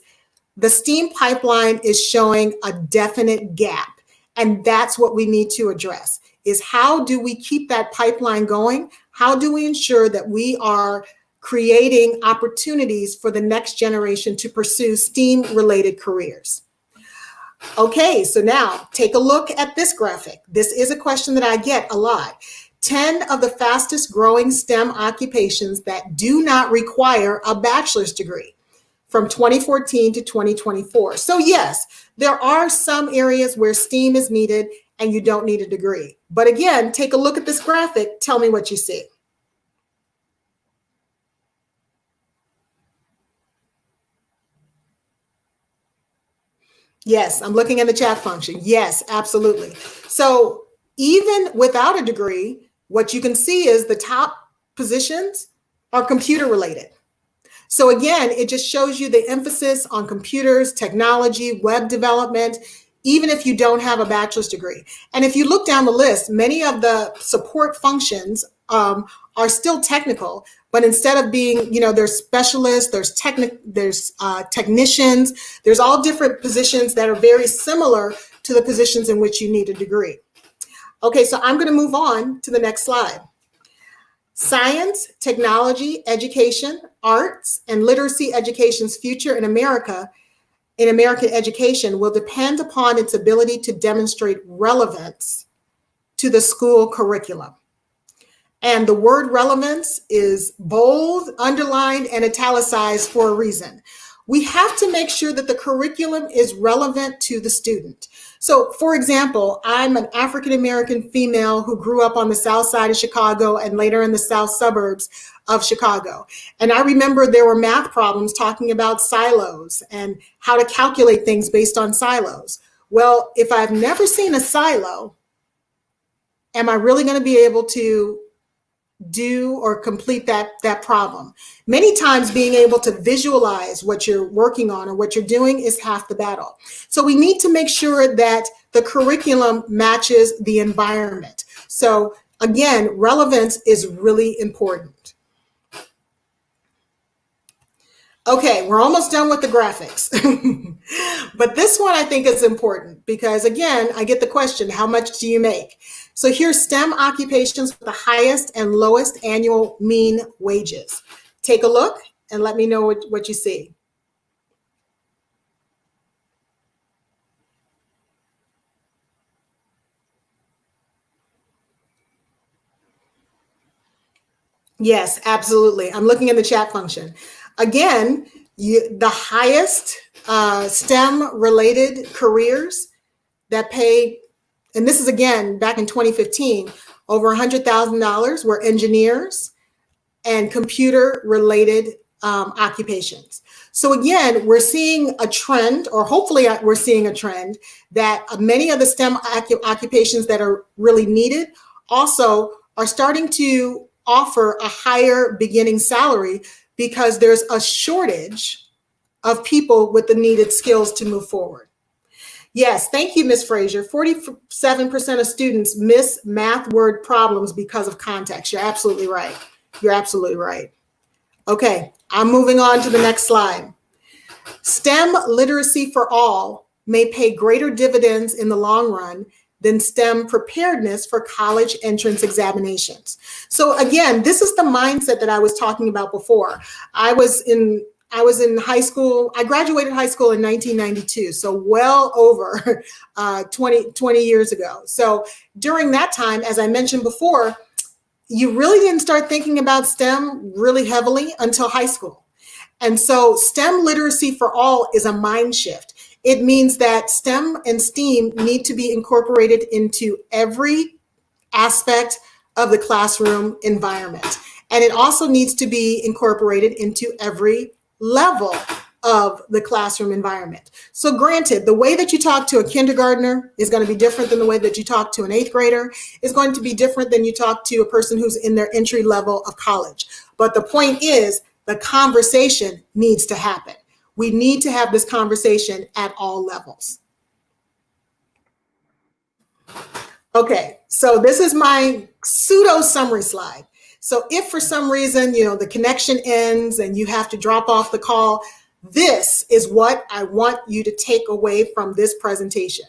the STEAM pipeline is showing a definite gap. And that's what we need to address, is how do we keep that pipeline going? How do we ensure that we are creating opportunities for the next generation to pursue STEAM-related careers? Okay, so now take a look at this graphic. This is a question that I get a lot. 10 of the fastest growing STEM occupations that do not require a bachelor's degree from 2014 to 2024. So yes, there are some areas where STEAM is needed and you don't need a degree. But again, take a look at this graphic. Tell me what you see. Yes, I'm looking at the chat function. Yes, absolutely. So even without a degree, what you can see is the top positions are computer related. So again, it just shows you the emphasis on computers, technology, web development, even if you don't have a bachelor's degree. And if you look down the list, many of the support functions are still technical, but instead of being, there's specialists, there's technicians, there's all different positions that are very similar to the positions in which you need a degree. Okay, so I'm going to move on to the next slide. Science, technology, education, arts, and literacy education's future in American education will depend upon its ability to demonstrate relevance to the school curriculum. And the word relevance is bold, underlined, and italicized for a reason. We have to make sure that the curriculum is relevant to the student. So, for example, I'm an African-American female who grew up on the south side of Chicago and later in the south suburbs of Chicago. And I remember there were math problems talking about silos and how to calculate things based on silos. Well, if I've never seen a silo, am I really going to be able to do or complete that problem? Many times being able to visualize what you're working on or what you're doing is half the battle. So we need to make sure that the curriculum matches the environment. So again, relevance is really important. Okay, we're almost done with the graphics. But this one I think is important because, again, I get the question, how much do you make? So here's STEM occupations with the highest and lowest annual mean wages. Take a look and let me know what you see. Yes, absolutely. I'm looking at the chat function. Again, the highest STEM-related careers that pay, and this is again back in 2015, over $100,000 were engineers and computer-related occupations. So again, we're seeing a trend, or hopefully we're seeing a trend, that many of the STEM occupations that are really needed also are starting to offer a higher beginning salary because there's a shortage of people with the needed skills to move forward. Yes, thank you, Ms. Frazier. 47% of students miss math word problems because of context. You're absolutely right. You're absolutely right. Okay, I'm moving on to the next slide. STEM literacy for all may pay greater dividends in the long run than STEM preparedness for college entrance examinations. So again, this is the mindset that I was talking about before. I was in high school. I graduated high school in 1992, so well over 20 years ago. So during that time, as I mentioned before, you really didn't start thinking about STEM really heavily until high school. And so STEM literacy for all is a mind shift. It means that STEM and STEAM need to be incorporated into every aspect of the classroom environment. And it also needs to be incorporated into every level of the classroom environment. So granted, the way that you talk to a kindergartner is going to be different than the way that you talk to an 8th grader, is going to be different than you talk to a person who's in their entry level of college. But the point is, the conversation needs to happen. We need to have this conversation at all levels. Okay, so this is my pseudo summary slide. So if for some reason, the connection ends and you have to drop off the call, this is what I want you to take away from this presentation.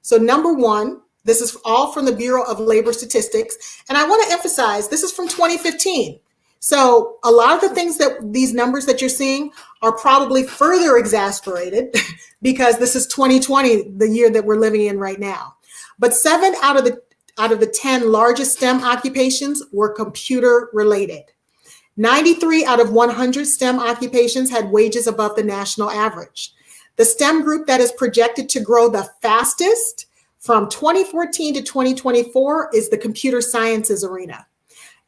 So number one, this is all from the Bureau of Labor Statistics. And I want to emphasize, this is from 2015. So a lot of the things that these numbers that you're seeing are probably further exasperated because this is 2020, the year that we're living in right now. But 7 out of the 10 largest STEM occupations were computer related. 93 out of 100 STEM occupations had wages above the national average. The STEM group that is projected to grow the fastest from 2014 to 2024 is the computer sciences arena.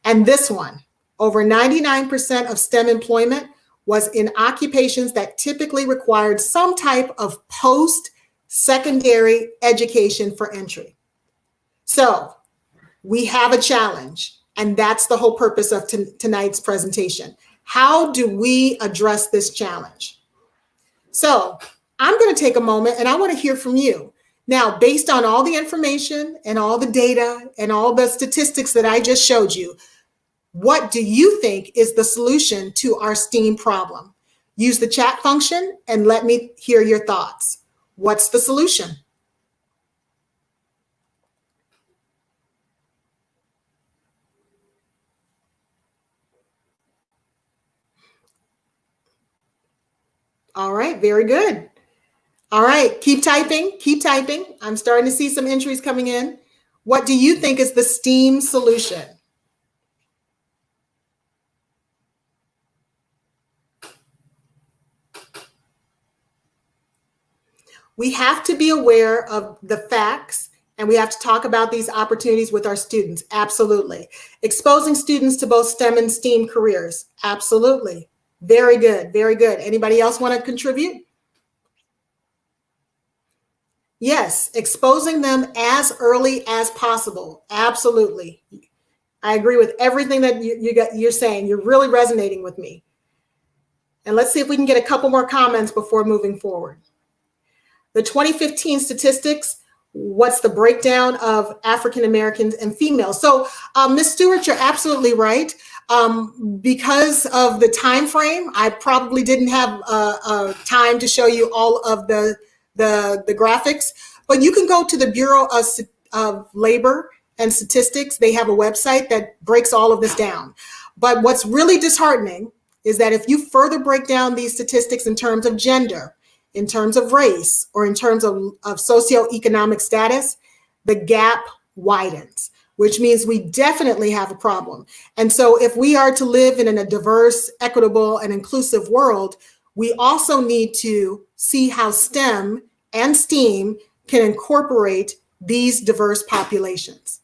And this one, over 99% of STEM employment was in occupations that typically required some type of post-secondary education for entry. So we have a challenge, and that's the whole purpose of tonight's presentation. How do we address this challenge? So I'm going to take a moment and I want to hear from you. Now, based on all the information and all the data and all the statistics that I just showed you, what do you think is the solution to our STEAM problem? Use the chat function and let me hear your thoughts. What's the solution? All right, very good. All right, keep typing, keep typing. I'm starting to see some entries coming in. What do you think is the STEAM solution? We have to be aware of the facts and we have to talk about these opportunities with our students. Absolutely. Exposing students to both STEM and STEAM careers. Absolutely. Very good. Very good. Anybody else want to contribute? Yes, exposing them as early as possible. Absolutely. I agree with everything that you're saying. You're really resonating with me. And let's see if we can get a couple more comments before moving forward. The 2015 statistics, what's the breakdown of African Americans and females? So Ms. Stewart, you're absolutely right. Because of the time frame, I probably didn't have time to show you all of the graphics, but you can go to the Bureau of Labor and Statistics. They have a website that breaks all of this down. But what's really disheartening is that if you further break down these statistics in terms of gender, in terms of race, or in terms of socioeconomic status, the gap widens, which means we definitely have a problem. And so if we are to live in a diverse, equitable, and inclusive world, we also need to see how STEM and STEAM can incorporate these diverse populations.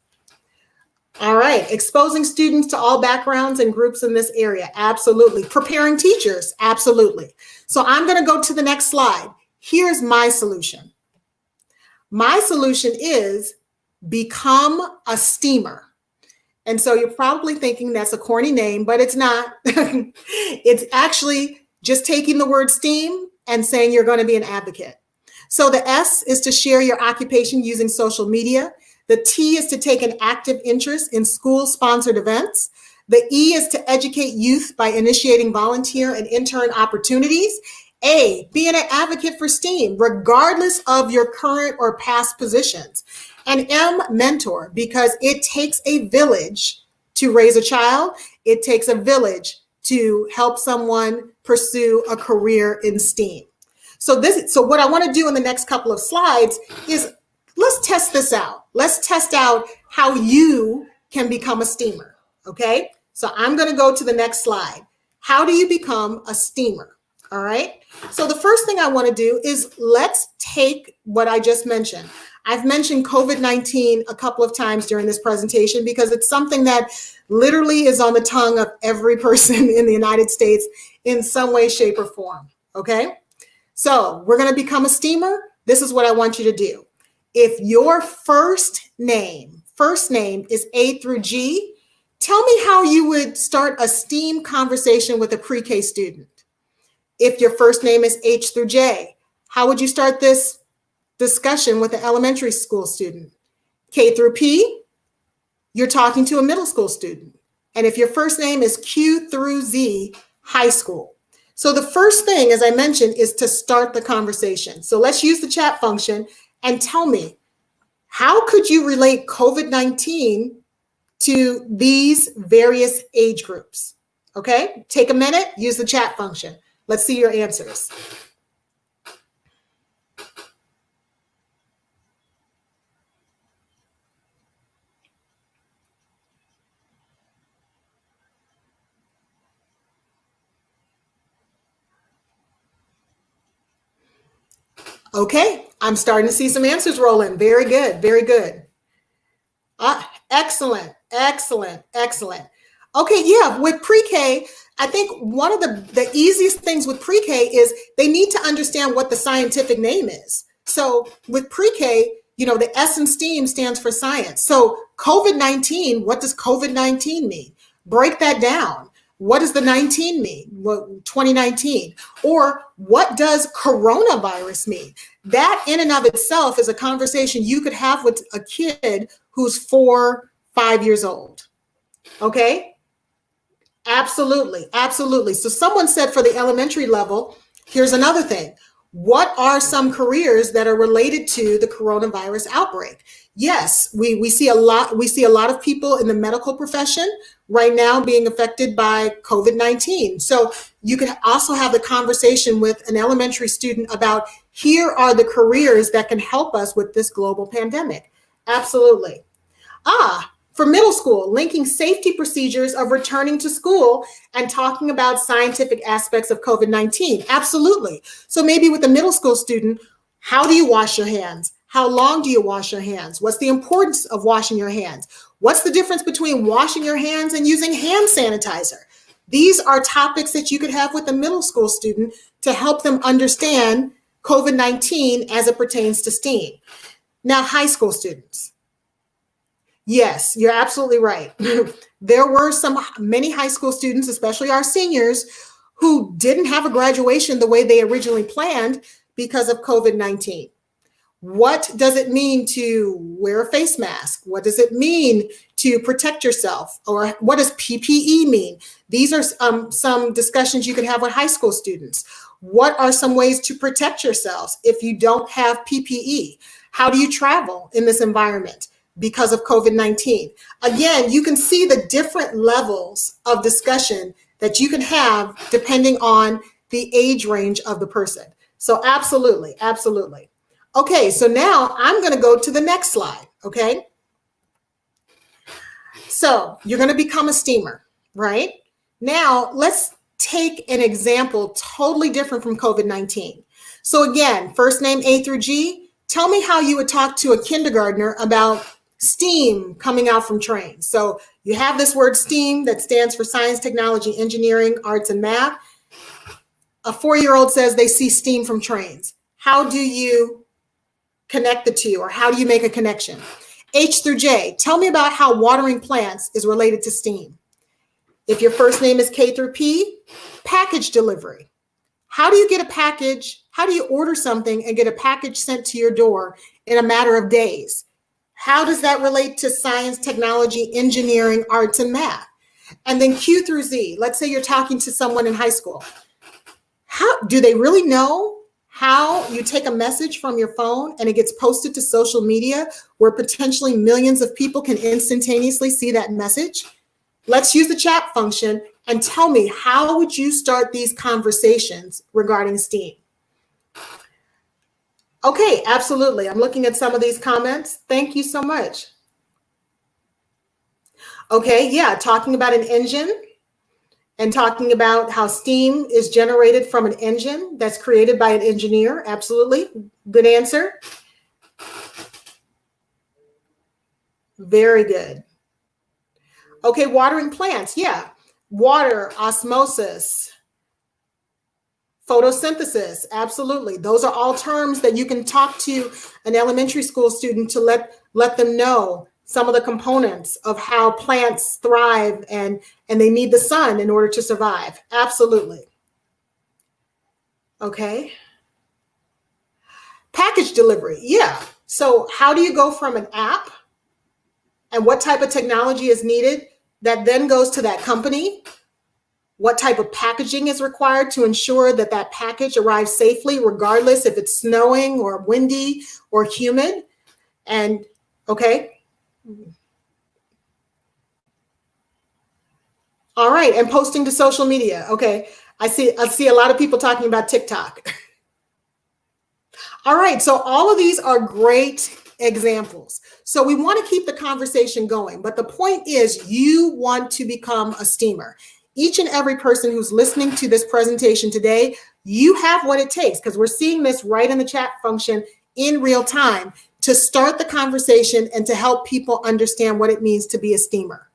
All right, exposing students to all backgrounds and groups in this area, absolutely. Preparing teachers, absolutely. So I'm gonna go to the next slide. Here's my solution. My solution is become a STEAMer. And so you're probably thinking that's a corny name, but it's not. It's actually just taking the word STEAM and saying you're going to be an advocate. So the S is to share your occupation using social media. The T is to take an active interest in school-sponsored events. The E is to educate youth by initiating volunteer and intern opportunities. A, being an advocate for STEAM, regardless of your current or past positions. And M, mentor, because it takes a village to raise a child. It takes a village to help someone pursue a career in STEAM. So what I want to do in the next couple of slides is let's test this out. Let's test out how you can become a STEAMer, okay? So I'm going to go to the next slide. How do you become a STEAMer? All right. So the first thing I want to do is let's take what I just mentioned. I've mentioned COVID-19 a couple of times during this presentation because it's something that literally is on the tongue of every person in the United States in some way, shape, or form. Okay. So we're going to become a STEAMer. This is what I want you to do. If your first name is A through G, tell me how you would start a STEAM conversation with a pre-K student. If your first name is H through J, how would you start this discussion with an elementary school student? K through P, you're talking to a middle school student. And if your first name is Q through Z, high school. So the first thing, as I mentioned, is to start the conversation. So let's use the chat function and tell me, how could you relate COVID-19 to these various age groups? Okay, take a minute, use the chat function. Let's see your answers. Okay, I'm starting to see some answers roll in. Very good, very good. Excellent, excellent, excellent. Okay, yeah, with pre-K, I think one of the easiest things with pre-K is they need to understand what the scientific name is. So with pre-K, you know, the S in STEAM stands for science. So COVID-19, what does COVID-19 mean? Break that down. What does the 19 mean? Well, 2019. Or what does coronavirus mean? That in and of itself is a conversation you could have with a kid who's 4, 5 years old. Okay? Absolutely, absolutely. So someone said for the elementary level, here's another thing. What are some careers that are related to the coronavirus outbreak? Yes, we see a lot of people in the medical profession right now being affected by COVID-19. So you can also have the conversation with an elementary student about, here are the careers that can help us with this global pandemic. Absolutely. For middle school, linking safety procedures of returning to school and talking about scientific aspects of COVID-19. Absolutely. So maybe with a middle school student, how do you wash your hands? How long do you wash your hands? What's the importance of washing your hands? What's the difference between washing your hands and using hand sanitizer? These are topics that you could have with a middle school student to help them understand COVID-19 as it pertains to STEAM. Now, high school students. Yes, you're absolutely right. There were many high school students, especially our seniors, who didn't have a graduation the way they originally planned because of COVID-19. What does it mean to wear a face mask? What does it mean to protect yourself? Or what does PPE mean? These are some discussions you could have with high school students. What are some ways to protect yourselves if you don't have PPE? How do you travel in this environment because of COVID-19? Again, you can see the different levels of discussion that you can have depending on the age range of the person. So absolutely, absolutely. Okay, so now I'm going to go to the next slide, okay? So you're going to become a STEAMer, right? Now, let's take an example totally different from COVID-19. So again, first name A through G, tell me how you would talk to a kindergartner about STEAM coming out from trains. So you have this word STEAM that stands for science, technology, engineering, arts, and math. A 4-year-old says they see steam from trains. How do you connect the two, or how do you make a connection? H through J, tell me about how watering plants is related to STEAM. If your first name is K through P, package delivery. How do you get a package? How do you order something and get a package sent to your door in a matter of days? How does that relate to science, technology, engineering, arts, and math? And then Q through Z, let's say you're talking to someone in high school. How do they really know how you take a message from your phone and it gets posted to social media where potentially millions of people can instantaneously see that message? Let's use the chat function and tell me, how would you start these conversations regarding STEAM? Okay, absolutely. I'm looking at some of these comments. Thank you so much. Okay, yeah, talking about an engine and talking about how steam is generated from an engine that's created by an engineer. Absolutely. Good answer. Very good. Okay, watering plants. Yeah. Water, osmosis, photosynthesis. Absolutely. Those are all terms that you can talk to an elementary school student to let them know some of the components of how plants thrive and they need the sun in order to survive. Absolutely. Okay. Package delivery. Yeah. So how do you go from an app and what type of technology is needed that then goes to that company? What type of packaging is required to ensure that that package arrives safely, regardless if it's snowing or windy or humid? And okay. All right. And posting to social media. Okay. I see a lot of people talking about TikTok. All right. So all of these are great examples. So we want to keep the conversation going. But the point is, you want to become a steamer. Each and every person who's listening to this presentation today, you have what it takes, because we're seeing this right in the chat function in real time, to start the conversation and to help people understand what it means to be a steamer.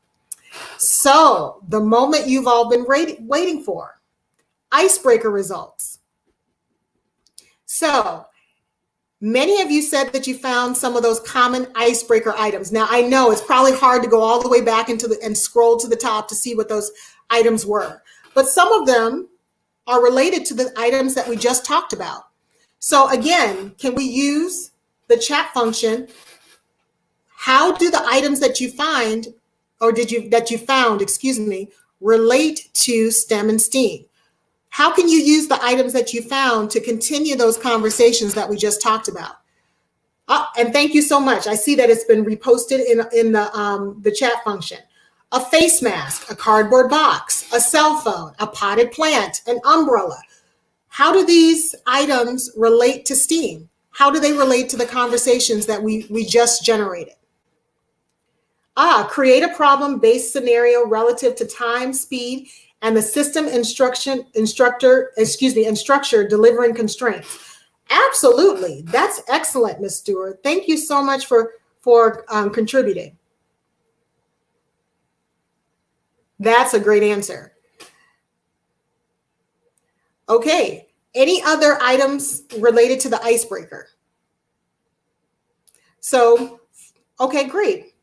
So the moment you've all been waiting for, icebreaker results. So many of you said that you found some of those common icebreaker items. Now, I know it's probably hard to go all the way back and scroll to the top to see what those items were, but some of them are related to the items that we just talked about. So again, can we use the chat function? How do the items that you find, or that you found, relate to STEM and STEAM? How can you use the items that you found to continue those conversations that we just talked about? And thank you so much. I see that it's been reposted in the chat function. A face mask, a cardboard box, a cell phone, a potted plant, an umbrella. How do these items relate to STEAM? How do they relate to the conversations that we just generated? Create a problem-based scenario relative to time, speed, and the system and structure delivering constraints. Absolutely. That's excellent, Ms. Stewart. Thank you so much for contributing. That's a great answer. Okay. Any other items related to the icebreaker? So, okay, great.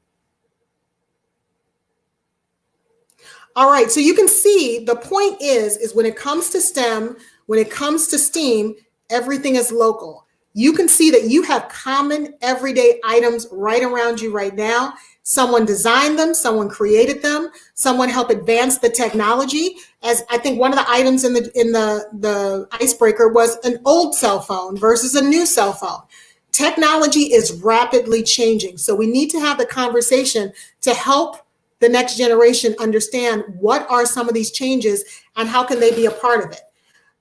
All right, so you can see the point is when it comes to STEM, when it comes to STEAM, everything is local. You can see that you have common everyday items right around you right now. Someone designed them, someone created them, someone helped advance the technology. As I think one of the items in the icebreaker was an old cell phone versus a new cell phone. Technology is rapidly changing, so we need to have the conversation to help the next generation understand what are some of these changes and how can they be a part of it.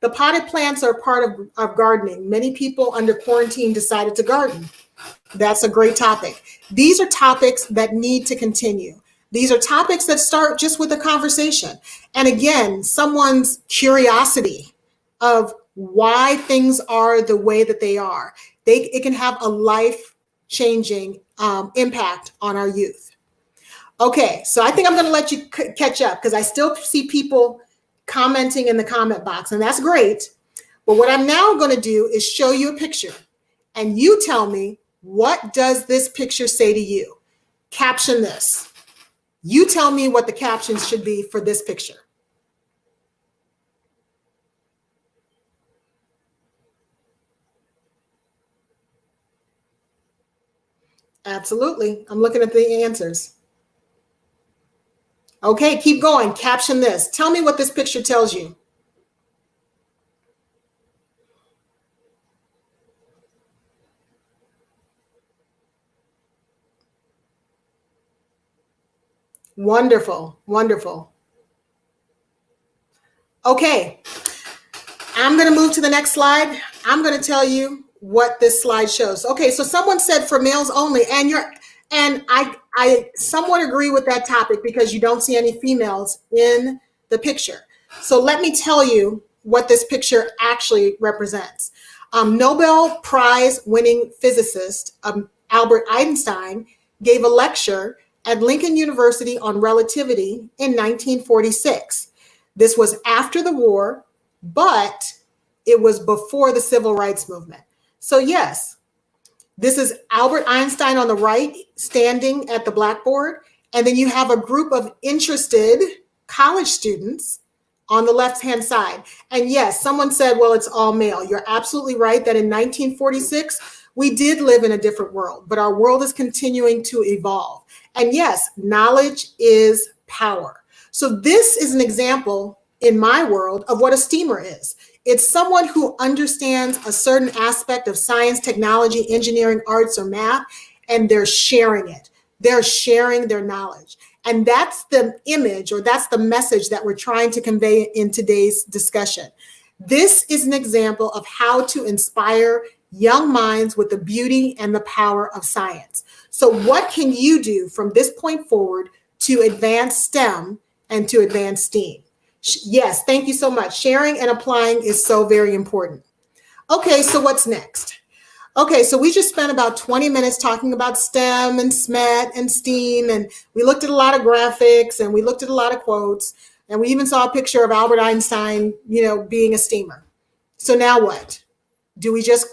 The potted plants are part of gardening. Many people under quarantine decided to garden. That's a great topic. These are topics that need to continue. These are topics that start just with a conversation. And again, someone's curiosity of why things are the way that they are. It can have a life-changing impact on our youth. Okay, so I think I'm going to let you catch up because I still see people commenting in the comment box, and that's great. But what I'm now going to do is show you a picture, and you tell me, what does this picture say to you? Caption this. You tell me what the captions should be for this picture. Absolutely. I'm looking at the answers. Okay, keep going. Caption this. Tell me what this picture tells you. Wonderful, wonderful. Okay, I'm going to move to the next slide. I'm going to tell you what this slide shows. Okay, so someone said for males only, and I somewhat agree with that topic because you don't see any females in the picture. So let me tell you what this picture actually represents. Nobel Prize winning physicist Albert Einstein gave a lecture at Lincoln University on relativity in 1946. This was after the war, but it was before the civil rights movement. So yes, this is Albert Einstein on the right, standing at the blackboard. And then you have a group of interested college students on the left-hand side. And yes, someone said, well, it's all male. You're absolutely right that in 1946, we did live in a different world, but our world is continuing to evolve. And yes, knowledge is power. So this is an example in my world of what a STEAMer is. It's someone who understands a certain aspect of science, technology, engineering, arts, or math, and they're sharing it. They're sharing their knowledge. And that's the image, or that's the message that we're trying to convey in today's discussion. This is an example of how to inspire young minds with the beauty and the power of science. So what can you do from this point forward to advance STEM and to advance STEAM? Yes, thank you so much. Sharing and applying is so very important. Okay, so what's next? Okay, so we just spent about 20 minutes talking about STEM and SMET and STEAM, and we looked at a lot of graphics and we looked at a lot of quotes, and we even saw a picture of Albert Einstein, being a STEAmer. So now what? Do we just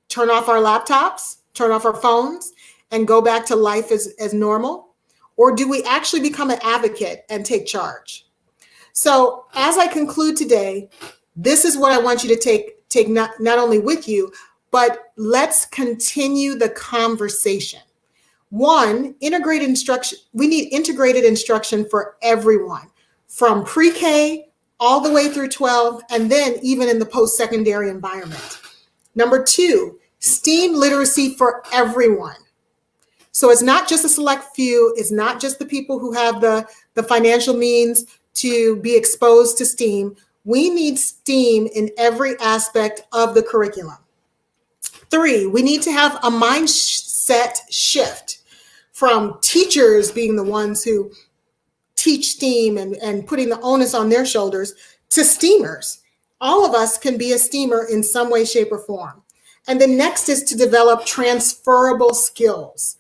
turn off our laptops, turn off our phones, and go back to life as normal? Or do we actually become an advocate and take charge? So as I conclude today, this is what I want you to take not only with you, but let's continue the conversation. One, integrated instruction. We need integrated instruction for everyone, from pre-K all the way through 12, and then even in the post-secondary environment. Number two, STEAM literacy for everyone. So it's not just a select few. It's not just the people who have the financial means to be exposed to STEAM. We need STEAM in every aspect of the curriculum. Three, we need to have a mindset shift from teachers being the ones who teach STEAM and putting the onus on their shoulders to STEAMers. All of us can be a STEAmer in some way, shape, or form. And the next is to develop transferable skills.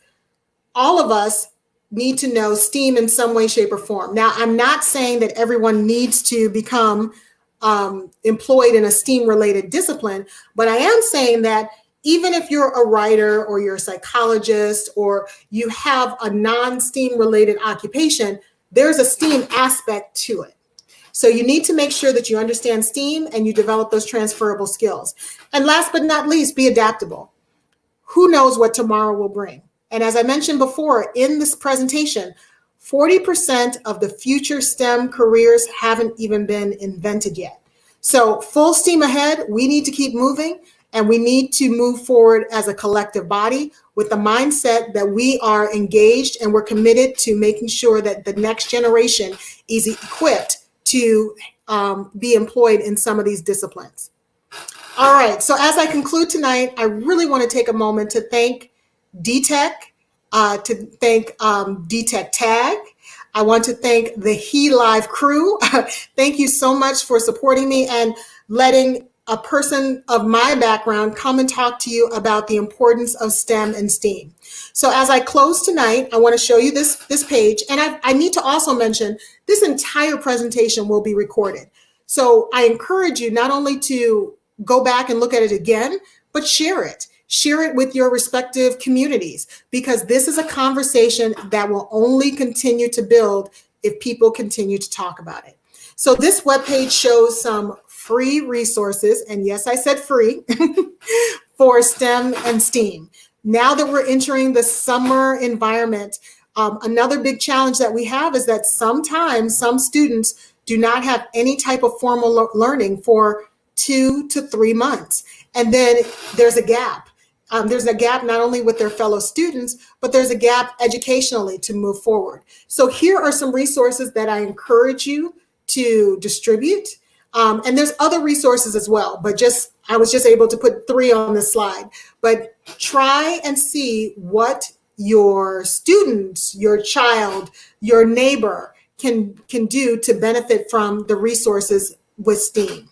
All of us need to know STEAM in some way, shape, or form. Now, I'm not saying that everyone needs to become employed in a STEAM-related discipline, but I am saying that even if you're a writer or you're a psychologist or you have a non-STEAM related occupation, there's a STEAM aspect to it. So you need to make sure that you understand STEAM and you develop those transferable skills. And last but not least, be adaptable. Who knows what tomorrow will bring? And as I mentioned before in this presentation, 40% of the future STEM careers haven't even been invented yet. So full steam ahead, we need to keep moving. And we need to move forward as a collective body with the mindset that we are engaged and we're committed to making sure that the next generation is equipped to be employed in some of these disciplines. All right, so as I conclude tonight, I really want to take a moment to thank DTech, to thank DTech Tag. I want to thank the L.I.V.E crew. Thank you so much for supporting me and letting a person of my background come and talk to you about the importance of STEM and STEAM. So as I close tonight, I want to show you this page. And I need to also mention this entire presentation will be recorded. So I encourage you not only to go back and look at it again, but share it. Share it with your respective communities, because this is a conversation that will only continue to build if people continue to talk about it. So this webpage shows some free resources, and yes, I said free, for STEM and STEAM. Now that we're entering the summer environment, another big challenge that we have is that sometimes some students do not have any type of formal learning for 2 to 3 months. And then there's a gap. There's a gap not only with their fellow students, but there's a gap educationally to move forward. So here are some resources that I encourage you to distribute. And there's other resources as well, but I was just able to put 3 on this slide. But try and see what your students, your child, your neighbor can do to benefit from the resources with STEAM.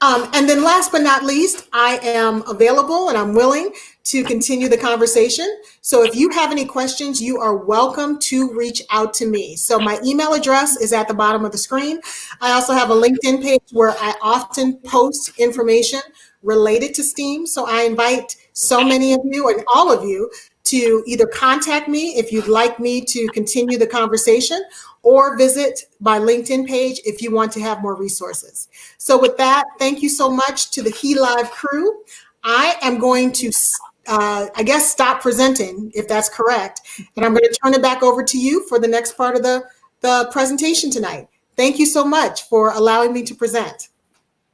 And then last but not least, I am available and I'm willing to continue the conversation. So if you have any questions, you are welcome to reach out to me. So my email address is at the bottom of the screen. I also have a LinkedIn page where I often post information related to STEAM. So I invite so many of you and all of you to either contact me if you'd like me to continue the conversation, or visit my LinkedIn page if you want to have more resources. So with that, thank you so much to the L.I.V.E crew. I am going to, I guess, stop presenting, if that's correct. And I'm going to turn it back over to you for the next part of the presentation tonight. Thank you so much for allowing me to present.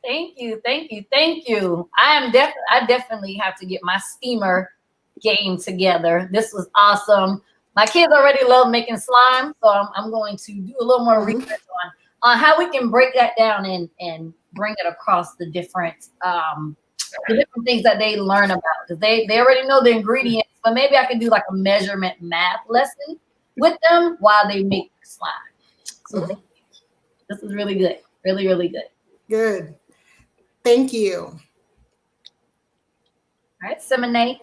Thank you, thank you, thank you. I definitely have to get my steamer game together. This was awesome. My kids already love making slime, so I'm going to do a little more research on how we can break that down and bring it across the different things that they learn about, because they already know the ingredients, but maybe I could do like a measurement math lesson with them while they make the slime. So this is really good, really, really good. Good. Thank you. All right, Simone.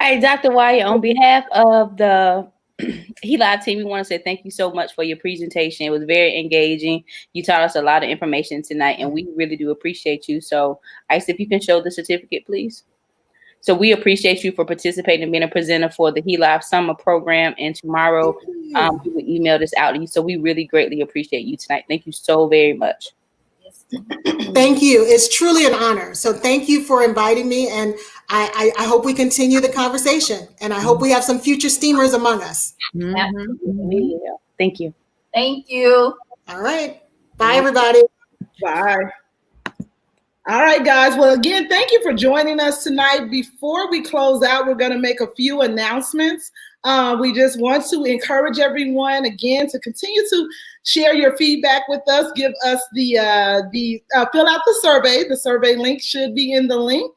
Hey, Dr. Wyatt, on behalf of the L.I.V.E team, we want to say thank you so much for your presentation. It was very engaging. You taught us a lot of information tonight, and we really do appreciate you. So, Ice, if you can show the certificate, please. So we appreciate you for participating and being a presenter for the L.I.V.E Summer Program. And tomorrow, we will email this out to you. So we really greatly appreciate you tonight. Thank you so very much. Thank you. It's truly an honor. So thank you for inviting me. And I hope we continue the conversation. And I hope we have some future steamers among us. Thank you. Thank you. All right. Bye, everybody. Bye. All right, guys. Well, again, thank you for joining us tonight. Before we close out, we're going to make a few announcements. We just want to encourage everyone, again, to continue to share your feedback with us. Give us fill out the survey. The survey link should be in the link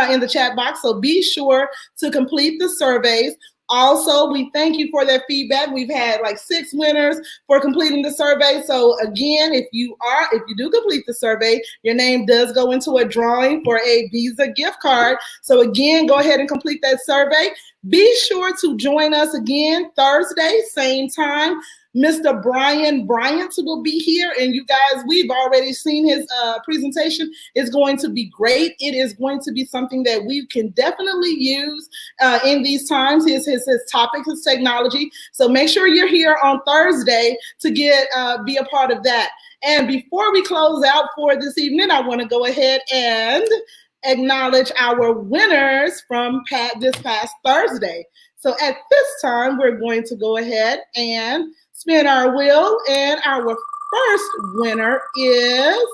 in the chat box. So be sure to complete the surveys. Also, we thank you for that feedback. We've had like 6 winners for completing the survey. So again, if you do complete the survey, your name does go into a drawing for a Visa gift card. So again, go ahead and complete that survey. Be sure to join us again Thursday, same time. Mr. Brian Bryant will be here, and you guys, we've already seen his presentation. It's going to be great. It is going to be something that we can definitely use in these times. His topic is technology. So make sure you're here on Thursday to be a part of that. And before we close out for this evening, I want to go ahead and acknowledge our winners from this past Thursday. So at this time, we're going to go ahead and spin our wheel, and our first winner is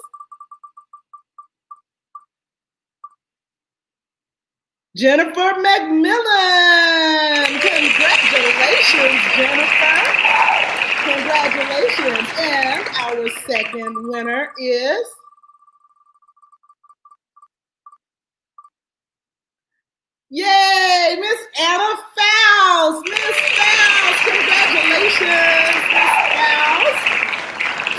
Jennifer McMillan. Congratulations, Jennifer. Congratulations. And our second winner is yay, Miss Anna Fowles. Miss Fowles, congratulations, Miss Fowles.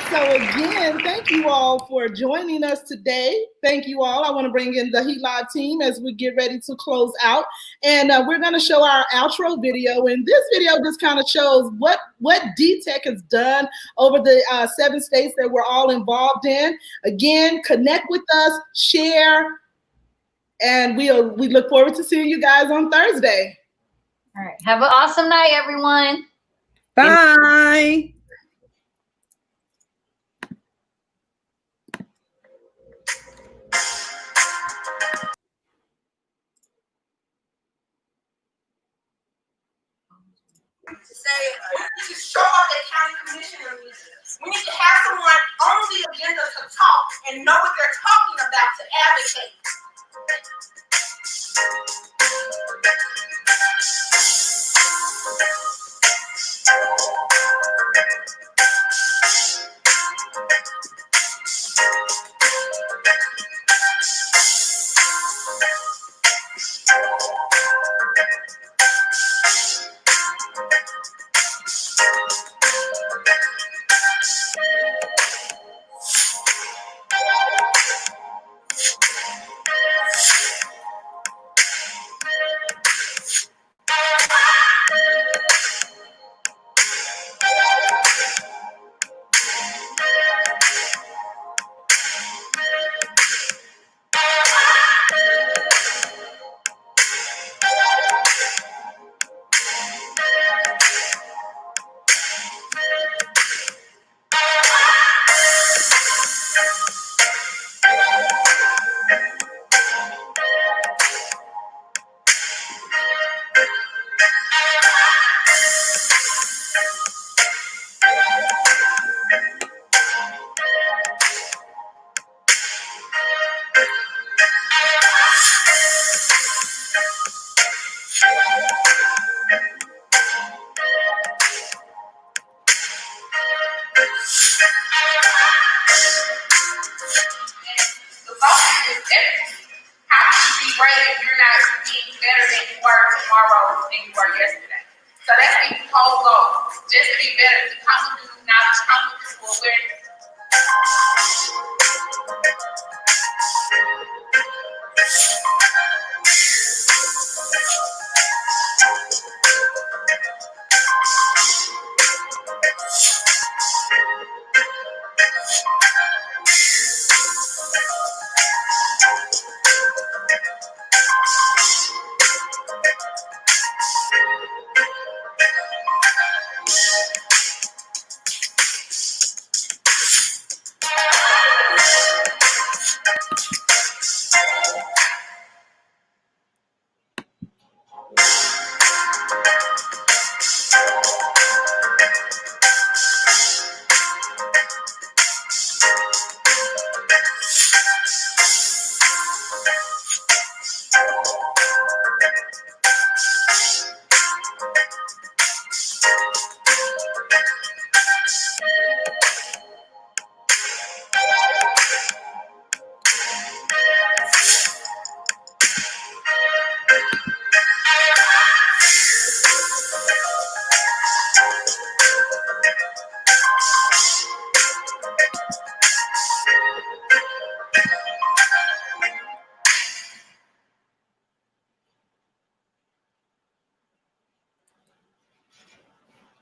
So again, thank you all for joining us today. Thank you all. I want to bring in the L.I.V.E team as we get ready to close out. And we're going to show our outro video. And this video just kind of shows what D-Tech has done over the 7 states that we're all involved in. Again, connect with us, share, and we look forward to seeing you guys on Thursday. All right. Have an awesome night, everyone. Bye. Say, we need to show up at county commissioner meetings. We need to have someone on the agenda to talk and know what they're talking about to advocate. yesterday. So that's the whole goal. Just to be better, to come with this knowledge, come with this awareness.